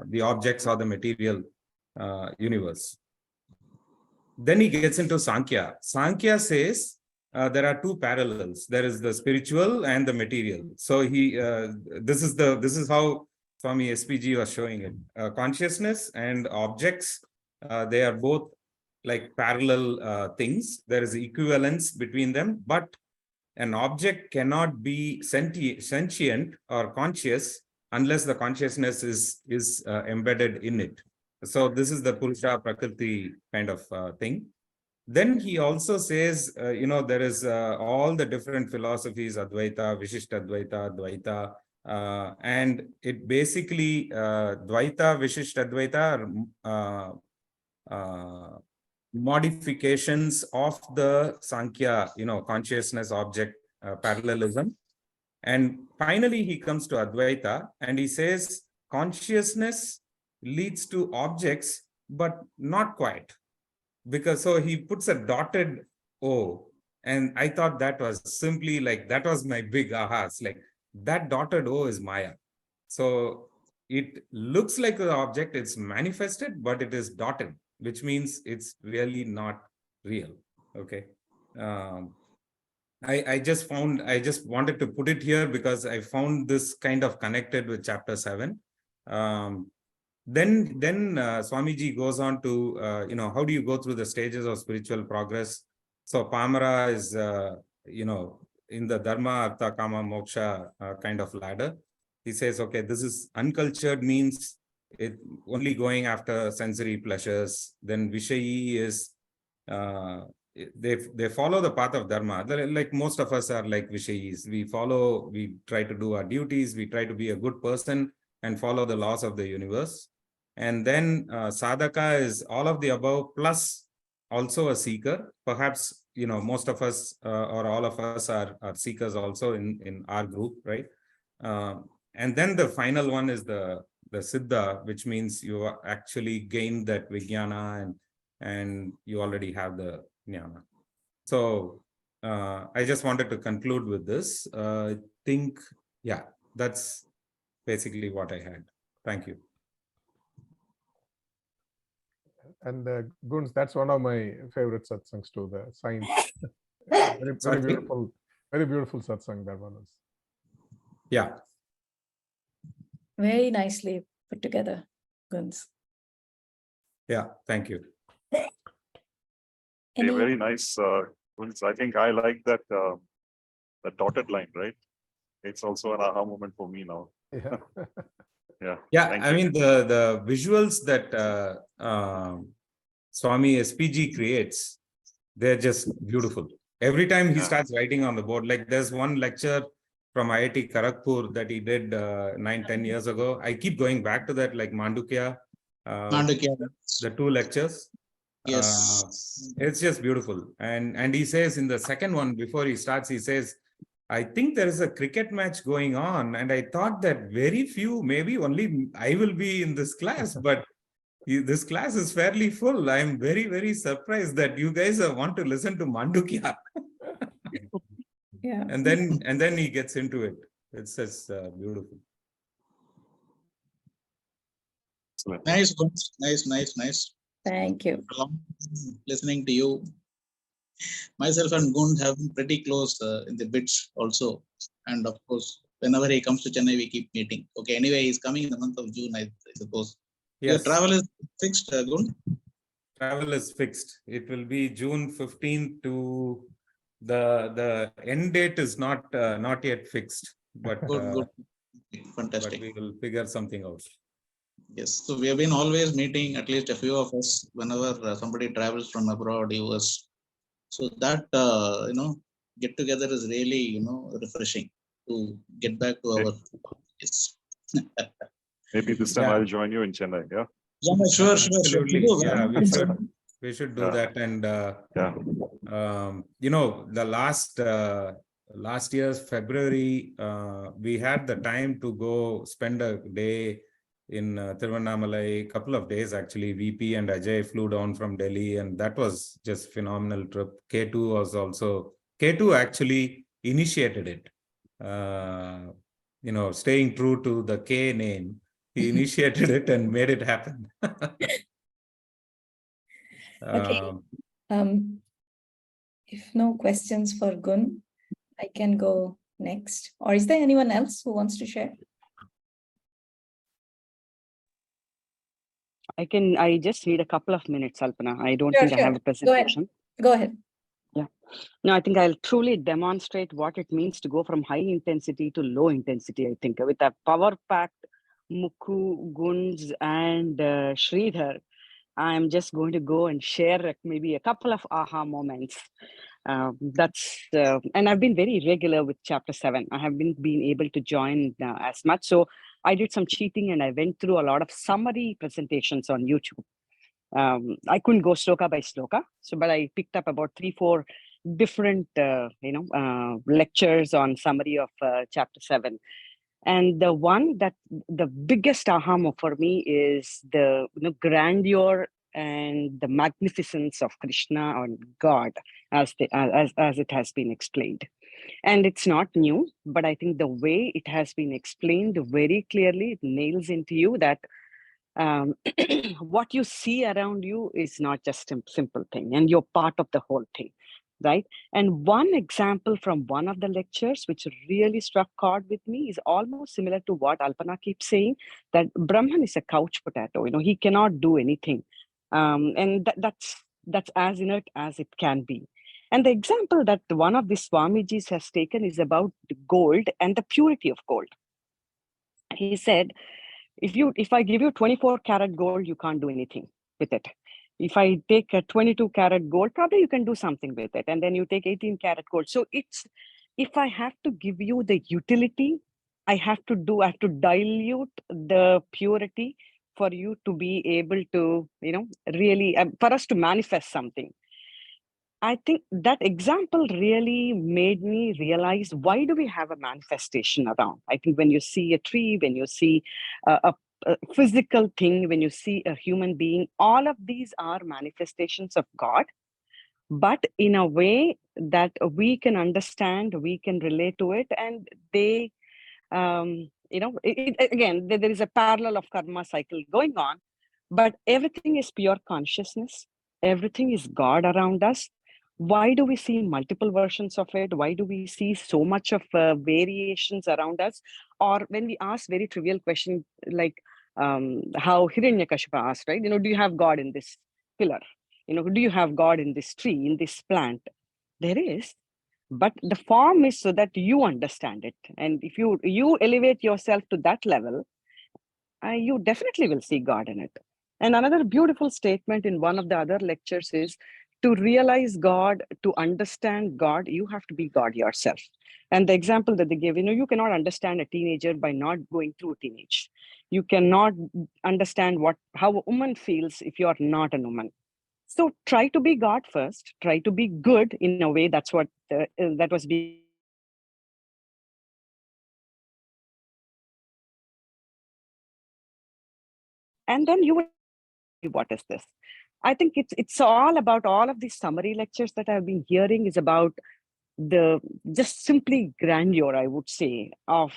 the objects or the material universe. Then he gets into Sankhya. Sankhya says there are two parallels. There is the spiritual and the material. So this is how Swami SPG was showing it. Consciousness and objects, they are both like parallel things. There is equivalence between them, but an object cannot be sentient or conscious unless the consciousness is embedded in it. So this is the Purusha Prakriti kind of thing. Then he also says, there is all the different philosophies, Advaita, Vishishtadvaita, Dvaita, and it basically, Dvaita, Vishishtadvaita are modifications of the Sankhya, consciousness object parallelism. And finally, he comes to Advaita and he says, consciousness leads to objects, but not quite. Because so he puts a dotted O. And I thought that was simply like, that was my big ahas, like that dotted O is Maya. So it looks like an object, it's manifested, but it is dotted, which means it's really not real. Okay. I just wanted to put it here because I found this kind of connected with chapter 7. Then Swamiji goes on to, how do you go through the stages of spiritual progress? So Pamara is, in the Dharma, Artha, Kama, Moksha kind of ladder. He says, okay, this is uncultured means it only going after sensory pleasures. Then Vishayi is, they follow the path of Dharma. Like most of us are like Vishayis. We try to do our duties. We try to be a good person and follow the laws of the universe. And then sadhaka is all of the above plus also a seeker. Perhaps, most of us or all of us are seekers also in our group, right? And then the final one is the siddha, which means you actually gain that vijnana and you already have the jnana. So I just wanted to conclude with this. I think, yeah, that's basically what I had. Thank you. And Guns, that's one of my favorite satsangs too, the science. Very beautiful satsang that one is. Yeah. Very nicely put together, Guns. Yeah, thank you. A very nice. I think I like that the dotted line, right? it's also an aha moment for me now. Yeah. Yeah. Yeah, Thank I you. mean the visuals that Swami SPG creates, they're just beautiful. Every time he Yeah. starts writing on the board, like there's one lecture from IIT Kharagpur that he did 9-10 years ago. I keep going back to that, like Mandukya, Mandukya. the two lectures. Yes. It's just beautiful. And he says in the second one, before he starts, he says, I think there is a cricket match going on, and I thought that very few, maybe only I will be in this class, but this class is fairly full. I'm very, very surprised that you guys want to listen to Mandukya. Yeah. And then he gets into it. It's just beautiful. Excellent. Nice, good. Nice. Thank you. Listening to you. Myself and Gund have been pretty close in the bits also. And of course, whenever he comes to Chennai, we keep meeting. Okay, anyway, he's coming in the month of June, I suppose. Your Yes, travel is fixed, Gund? travel is fixed. It will be June 15th to the end date is not yet fixed, but Good. but Fantastic. we will figure something out. Yes, so we have been always meeting, at least a few of us, whenever somebody travels from abroad, US. So that, get together is really, refreshing to get back to our. Yes. Maybe this time Yeah. I'll join you in Chennai. Yeah. Yeah, sure. Absolutely. Yeah, we should do Yeah. that. And Yeah. the last year's February, we had the time to go spend a day in Tiruvannamalai, couple of days actually. VP and Ajay flew down from Delhi, and that was just phenomenal trip. K2 actually initiated it. Staying true to the K name, he initiated it and made it happen. Okay. If no questions for Gun, I can go next. Or is there anyone else who wants to share? I just need a couple of minutes, Alpana. I don't Sure, think I have a presentation. Go ahead. No, I think I'll truly demonstrate what it means to go from high intensity to low intensity. I think with a power-packed Mukku, Gunz, and Sridhar, I'm just going to go and share maybe a couple of aha moments. And I've been very regular with chapter 7. I have been able to join as much. So I did some cheating and I went through a lot of summary presentations on YouTube. I couldn't go sloka by sloka, but I picked up about 3-4 different lectures on summary of chapter 7. And the one that the biggest aha for me is the grandeur and the magnificence of Krishna and God as it has been explained. And it's not new, but I think the way it has been explained very clearly, it nails into you that what you see around you is not just a simple thing, and you're part of the whole thing, right? And one example from one of the lectures which really struck chord with me is almost similar to what Alpana keeps saying, that Brahman is a couch potato. He cannot do anything, and that's as inert as it can be. And the example that one of the Swamijis has taken is about gold and the purity of gold. He said, if I give you 24 karat gold, you can't do anything with it. If I take a 22 karat gold, probably you can do something with it. And then you take 18 karat gold. So if I have to give you the utility, I have to dilute the purity for you to be able to, really, for us to manifest something. I think that example really made me realize, why do we have a manifestation around? I think when you see a tree, when you see a physical thing, when you see a human being, all of these are manifestations of God, but in a way that we can understand, we can relate to it, and they, again, there is a parallel of karma cycle going on, but everything is pure consciousness. Everything is God around us. Why do we see multiple versions of it? Why do we see so much of variations around us? Or when we ask very trivial questions like how Hiranyakashipa asked, right? Do you have God in this pillar? Do you have God in this tree, in this plant? There is. but the form is so that you understand it. And if you elevate yourself to that level, you definitely will see God in it. And another beautiful statement in one of the other lectures is, to realize God, to understand God, you have to be God yourself. And the example that they gave, you cannot understand a teenager by not going through teenage. You cannot understand how a woman feels if you are not a woman. So try to be God first, try to be good in a way. That's what that was being. And then you will, what is this? I think it's all about all of these summary lectures that I've been hearing is about the just simply grandeur, I would say, of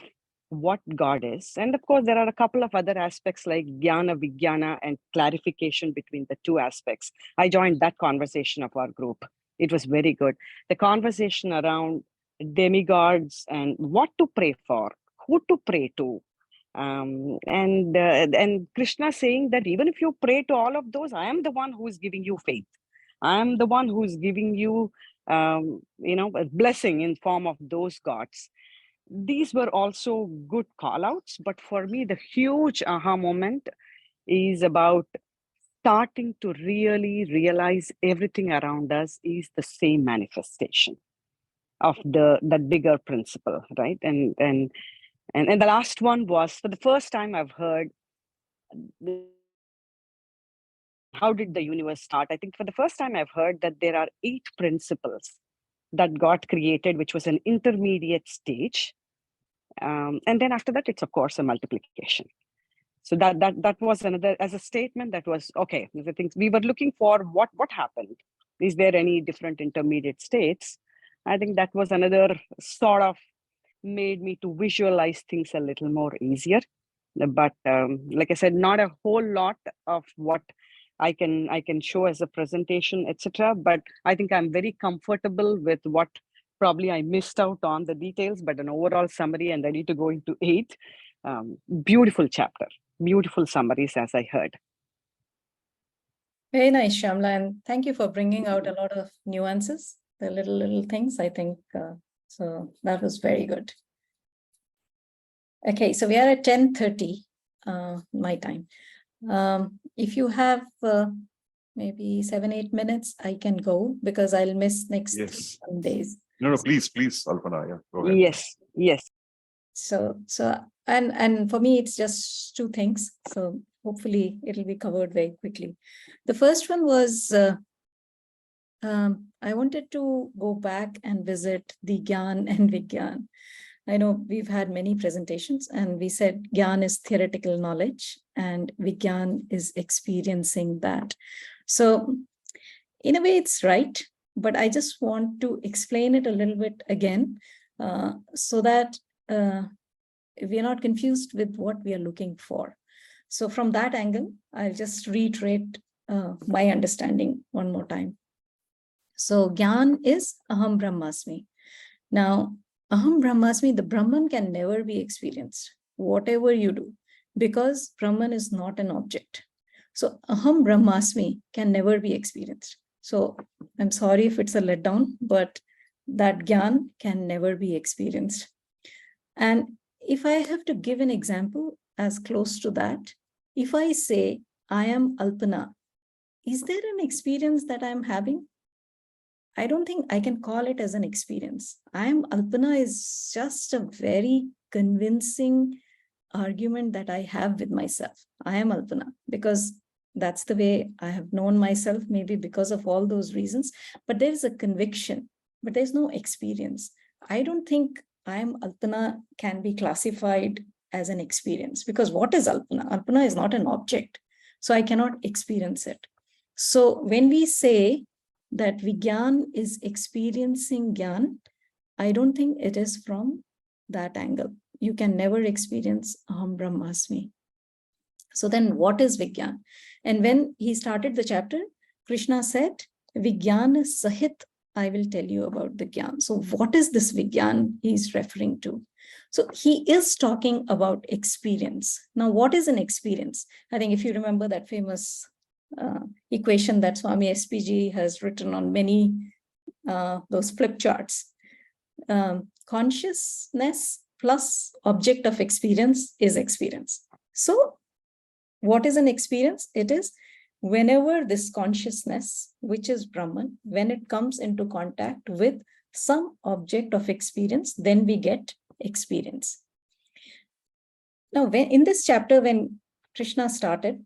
what God is. And of course, there are a couple of other aspects like jnana, vijnana, and clarification between the two aspects. I joined that conversation of our group. It was very good. The conversation around demigods and what to pray for, who to pray to. And Krishna saying that even if you pray to all of those, I am the one who is giving you faith. I am the one who is giving you, a blessing in form of those gods. These were also good call outs, but for me, the huge aha moment is about starting to really realize everything around us is the same manifestation of that bigger principle, right? And the last one was, for the first time I've heard, how did the universe start? I think for the first time I've heard that there are 8 principles that God created, which was an intermediate stage. And then after that, it's of course a multiplication. So that was another, as a statement, that was, okay, the things we were looking for, what happened? Is there any different intermediate states? I think that was another sort of made me to visualize things a little more easier. But like I said, not a whole lot of what I can show as a presentation, etc. But I think I'm very comfortable with what probably I missed out on the details, but an overall summary and ready to go into 8. Beautiful chapter, beautiful summaries, as I heard. Very nice, Shyamla, and thank you for bringing out a lot of nuances, the little things, I think. So that was very good. Okay, so we are at 10:30 my time. If you have maybe 7-8 minutes, I can go because I'll miss next Yes. days. No, please, Alpana, yeah, go ahead. Yes. So and for me, it's just 2 things. So hopefully it'll be covered very quickly. The first one was, I wanted to go back and visit the Gyan and Vigyan. I know we've had many presentations and we said Gyan is theoretical knowledge and Vigyan is experiencing that. So in a way it's right, but I just want to explain it a little bit again so that we are not confused with what we are looking for. So from that angle, I'll just reiterate my understanding one more time. So Gyan is Aham Brahmasmi. Now, Aham Brahmasmi, the Brahman can never be experienced, whatever you do, because Brahman is not an object. So Aham Brahmasmi can never be experienced. So I'm sorry if it's a letdown, but that Gyan can never be experienced. And if I have to give an example as close to that, if I say I am Alpana, is there an experience that I'm having? I don't think I can call it as an experience. I am Alpana is just a very convincing argument that I have with myself. I am Alpana because that's the way I have known myself, maybe because of all those reasons. But there is a conviction, but there's no experience. I don't think I am Alpana can be classified as an experience because what is Alpana? Alpana is not an object. So I cannot experience it. So when we say that Vigyan is experiencing Gyan, I don't think it is from that angle. You can never experience Aham Brahmasmi. So then what is Vigyan? And when he started the chapter, Krishna said, Vigyan Sahit, I will tell you about the Gyan. So what is this Vigyan he's referring to? So he is talking about experience. Now, what is an experience? I think if you remember that famous equation that Swami SPG has written on many those flip charts. consciousness plus object of experience is experience. So what is an experience? It is whenever this consciousness, which is Brahman, when it comes into contact with some object of experience, then we get experience. Now, in this chapter, when Krishna started,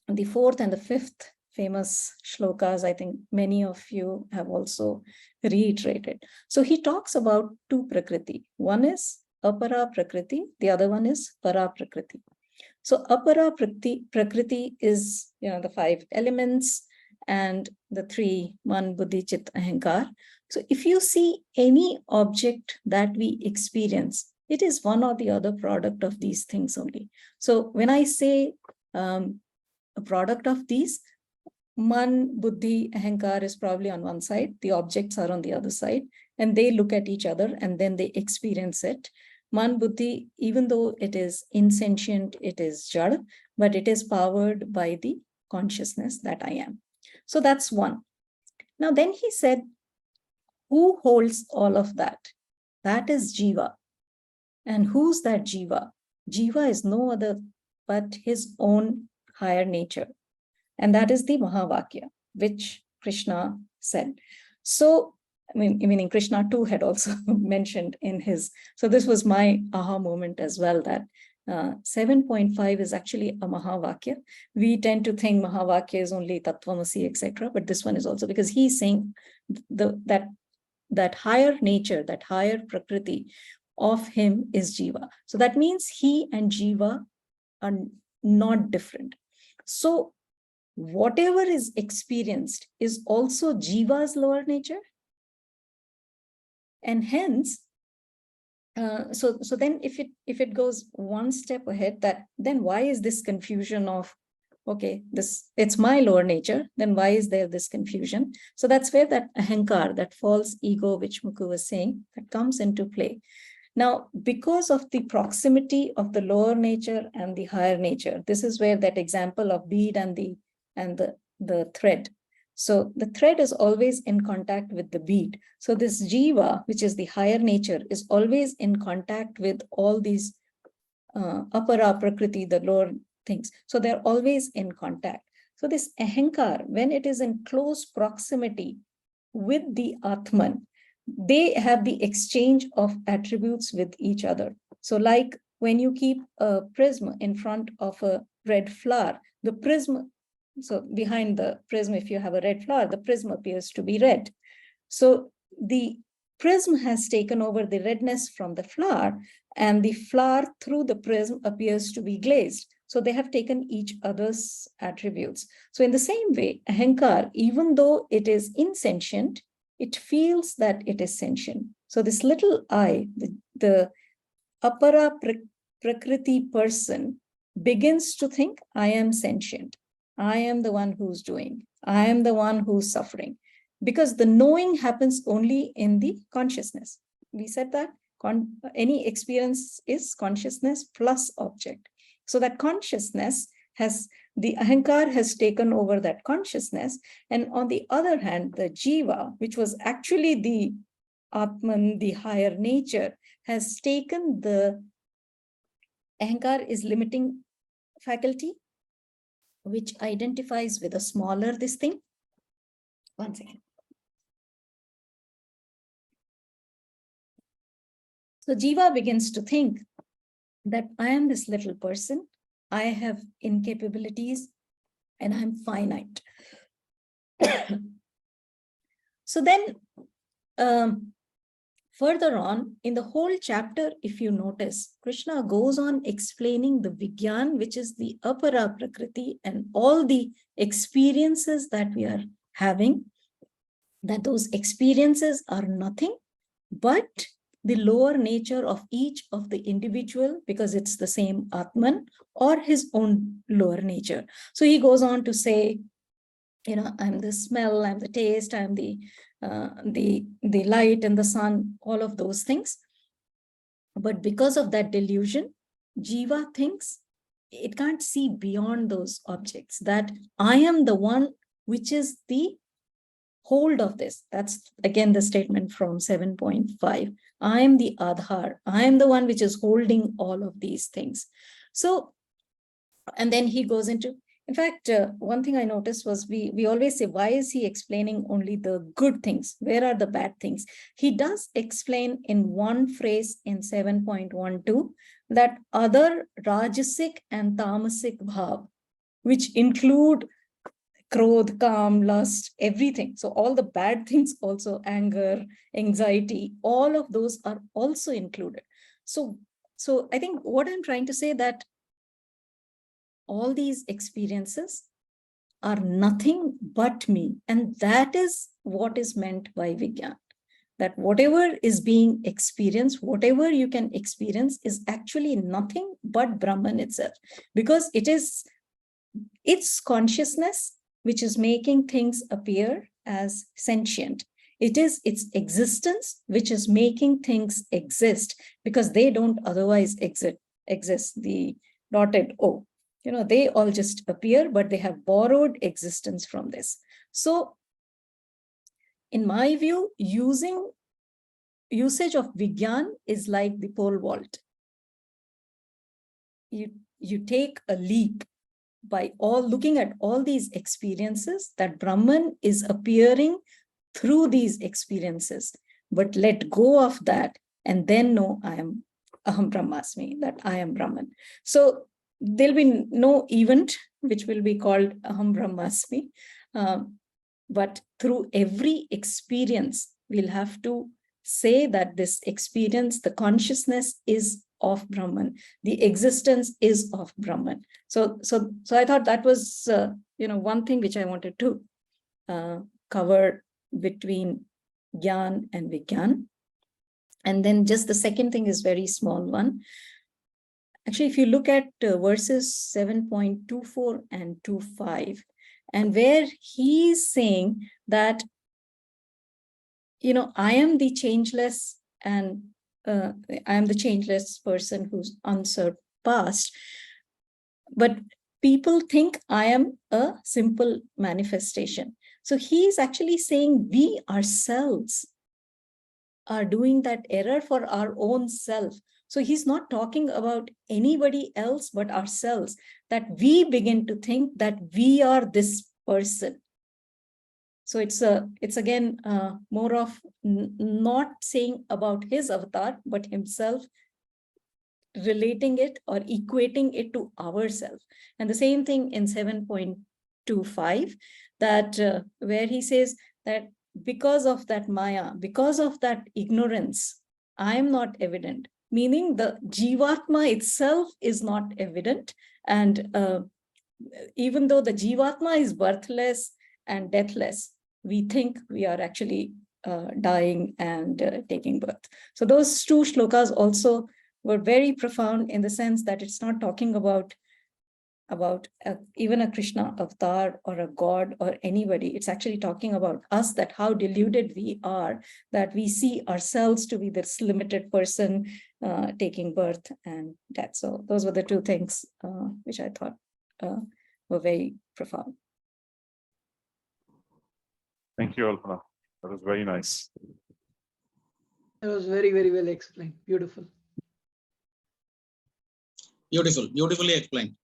the fourth and the fifth famous shlokas, I think many of you have also reiterated. So he talks about two prakriti. One is apara prakriti, the other one is para prakriti. So apara prakriti is, the five elements and the three man, buddhi, chit, ahankar. So if you see any object that we experience, it is one or the other product of these things only. So when I say a product of these, man, buddhi, ahankar is probably on one side, the objects are on the other side, and they look at each other and then they experience it. Man, buddhi, even though it is insentient, it is jad, but it is powered by the consciousness that I am. So that's one. Now then he said, who holds all of that? That is Jiva. And who's that Jiva? Jiva is no other but his own higher nature. And that is the Mahavakya, which Krishna said. So, meaning Krishna too had also mentioned in his, so this was my aha moment as well, that 7.5 is actually a Mahavakya. We tend to think Mahavakya is only Tattvamasi, etc. But this one is also, because he's saying that higher nature, that higher prakriti of him is Jiva. So that means he and Jiva are not different. So whatever is experienced is also Jiva's lower nature. And hence, so then if it goes one step ahead, then why is this confusion of, okay, it's my lower nature, then why is there this confusion? So that's where that ahankar, that false ego, which Mukku was saying, that comes into play. Now, because of the proximity of the lower nature and the higher nature, this is where that example of bead and the thread. So the thread is always in contact with the bead. So this jiva, which is the higher nature, is always in contact with all these apara prakriti, the lower things. So they're always in contact. So this ahankar, when it is in close proximity with the Atman, they have the exchange of attributes with each other. So like when you keep a prism in front of a red flower, the prism, so behind the prism, if you have a red flower, the prism appears to be red. So the prism has taken over the redness from the flower, and the flower through the prism appears to be glazed. So they have taken each other's attributes. So in the same way, ahankar, even though it is insentient, it feels that it is sentient. So this little I, the apara prakriti person, begins to think, I am sentient. I am the one who's doing. I am the one who's suffering. Because the knowing happens only in the consciousness. We said that any experience is consciousness plus object. So that consciousness the ahankar has taken over that consciousness. And on the other hand, the jiva, which was actually the Atman, the higher nature, has taken the ahankar is limiting faculty, which identifies with a smaller this thing. One second. So jiva begins to think that I am this little person, I have incapabilities, and I'm finite. So then, further on in the whole chapter, if you notice, Krishna goes on explaining the Vigyan, which is the apara prakriti, and all the experiences that we are having, that those experiences are nothing but the lower nature of each of the individual, because it's the same Atman, or his own lower nature. So he goes on to say, I'm the smell, I'm the taste, I'm the light and the sun, all of those things. But because of that delusion, jiva thinks it can't see beyond those objects, that I am the one which is the hold of this. That's again the statement from 7.5. I am the Adhar. I am the one which is holding all of these things. So, and then he goes into, in fact, one thing I noticed was we always say, why is he explaining only the good things? Where are the bad things? He does explain in one phrase in 7.12 that other Rajasic and Tamasic bhav, which include krodh, calm, lust, everything. So all the bad things also, anger, anxiety, all of those are also included. So I think what I'm trying to say that all these experiences are nothing but me. And that is what is meant by Vigyan. That whatever is being experienced, whatever you can experience is actually nothing but Brahman itself. Because it is its consciousness which is making things appear as sentient. It is its existence which is making things exist, because they don't otherwise exist. The dotted O. They all just appear, but they have borrowed existence from this. So, in my view, usage of Vigyan is like the pole vault. You take a leap by looking at all these experiences, that Brahman is appearing through these experiences, but let go of that and then know I am Aham Brahmasmi, that I am Brahman. So there'll be no event which will be called Aham Brahmasmi, but through every experience, we'll have to say that this experience, the consciousness is of Brahman, the existence is of Brahman. So I thought that was one thing which I wanted to cover between Gyan and Vigyan. And then just the second thing is very small one. Actually, if you look at verses 7.24 and 25, and where he's saying that, I am the changeless, and I am the changeless person who's unsurpassed, but people think I am a simple manifestation. So he's actually saying we ourselves are doing that error for our own self. So he's not talking about anybody else but ourselves, that we begin to think that we are this person. So it's again more of not saying about his avatar, but himself, relating it or equating it to ourselves. And the same thing in 7.25, that where he says that because of that Maya, because of that ignorance, I am not evident, meaning the Jivatma itself is not evident. And even though the Jivatma is birthless and deathless, we think we are actually dying and taking birth. So those two shlokas also were very profound, in the sense that it's not talking about even a Krishna avatar or a god or anybody. It's actually talking about us, that how deluded we are, that we see ourselves to be this limited person taking birth and death. So those were the two things which I thought were very profound. Thank you, Alpana. That was very nice. That was very, very well explained. Beautiful. Beautifully explained.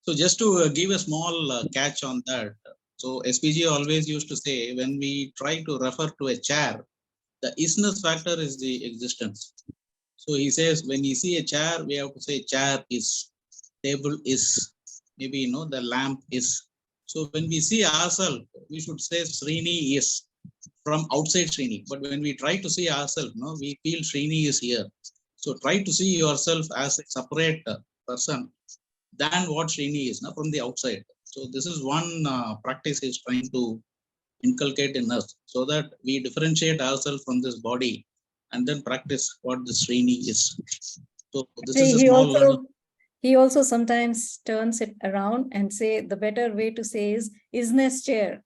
So just to give a small catch on that. So SPG always used to say, when we try to refer to a chair, the isness factor is the existence. So he says, when you see a chair, we have to say chair is, table is, maybe the lamp is. So when we see ourselves, we should say Srini is, from outside Srini. But when we try to see ourselves, we feel Srini is here. So try to see yourself as a separate person than what Srini is from the outside. So this is one practice he's trying to inculcate in us, so that we differentiate ourselves from this body and then practice what the Srini is. So this is a small He also sometimes turns it around and say the better way to say is isness chair.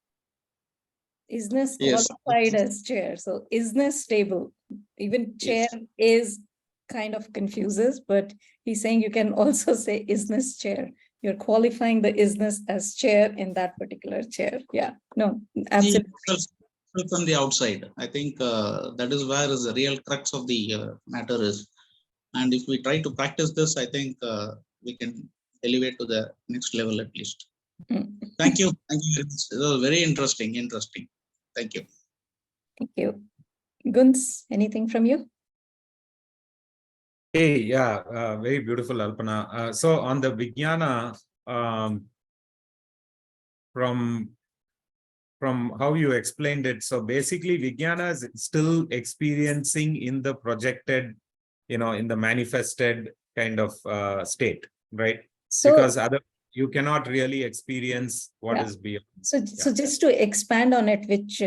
Isness qualified as chair. So isness stable. Even chair is kind of confuses, but he's saying you can also say isness chair. You're qualifying the isness as chair in that particular chair. Yeah, no, absolutely. from the outside. I think that is where is the real crux of the matter is. And if we try to practice this, I think we can elevate to the next level at least. Thank you. Thank you very much. It was very interesting. Thank you. Thank you. Guns, anything from you? Hey, yeah, very beautiful, Alpana. So on the Vijnana, from how you explained it, so basically Vijnana is still experiencing in the projected, in the manifested kind of state, right? So, because you cannot really experience what is beyond. So just to expand on it, which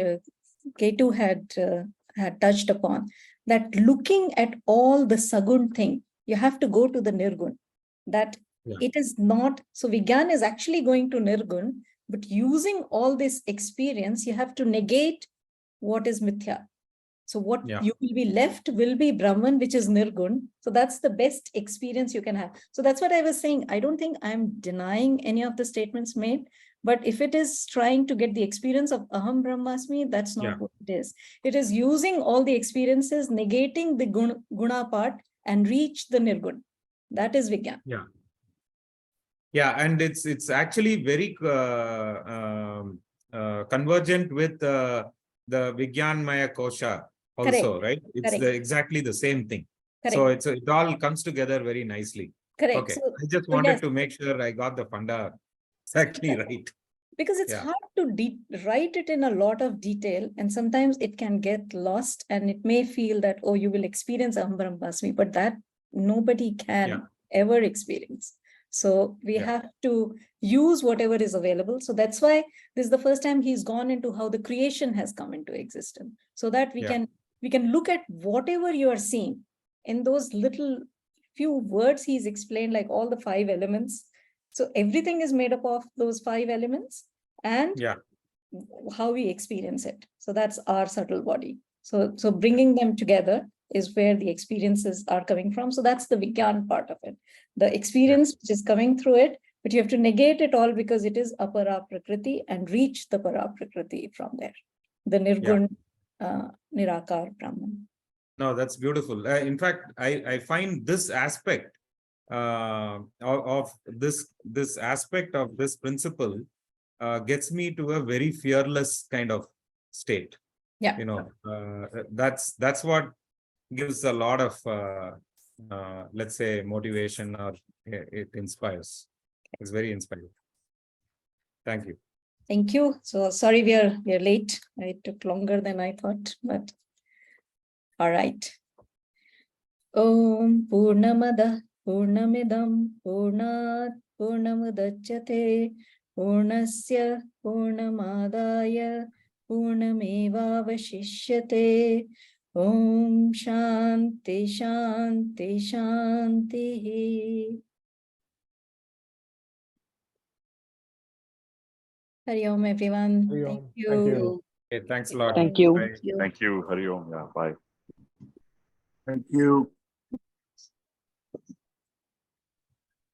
Ketu had touched upon, that looking at all the Sagun thing, you have to go to the Nirgun. That it is not, so Vigyan is actually going to Nirgun, but using all this experience, you have to negate what is Mithya. So what you will be left will be Brahman, which is Nirgun. So that's the best experience you can have. So that's what I was saying. I don't think I'm denying any of the statements made, but if it is trying to get the experience of Aham Brahmasmi, that's not what it is. It is using all the experiences, negating the guna part and reach the Nirgun. That is Vigyan. Yeah. Yeah, and it's actually very convergent with the Vigyanmaya Kosha also, right? It's exactly the same thing. So it all comes together very nicely. Correct. Okay, so, I just wanted to make sure I got the funda exactly right. Because it's hard to write it in a lot of detail, and sometimes it can get lost, and it may feel that, oh, you will experience Aham Brahmasmi, but that nobody can ever experience. So we have to use whatever is available. So that's why this is the first time he's gone into how the creation has come into existence, so that we can look at whatever you are seeing in those little few words he's explained, like all the 5 elements. So everything is made up of those 5 elements and how we experience it. So that's our subtle body. So bringing them together is where the experiences are coming from. So that's the Vigyan part of it. The experience which is coming through it, but you have to negate it all because it is Apara Prakriti and reach the Para Prakriti from there. The Nirgun, Nirakar Brahman. No, that's beautiful. In fact, I find this aspect of this aspect of this principle gets me to a very fearless kind of state. Yeah. That's what gives a lot of let's say motivation, or it inspires. It's very inspiring. Thank you. Thank you. So sorry we are late. It took longer than I thought, but all right. Om Purnamada Purnamidam Purnat Purnamudachyate Purnasya Purnamadaya Purnamevavashishyate. Om Shanti Shanti Shanti. Hari Om, everyone. Hari Om. Thank you. Thank you. Okay, thanks a lot. Thank you. Thank you. Hari Om. Yeah, bye. Thank you.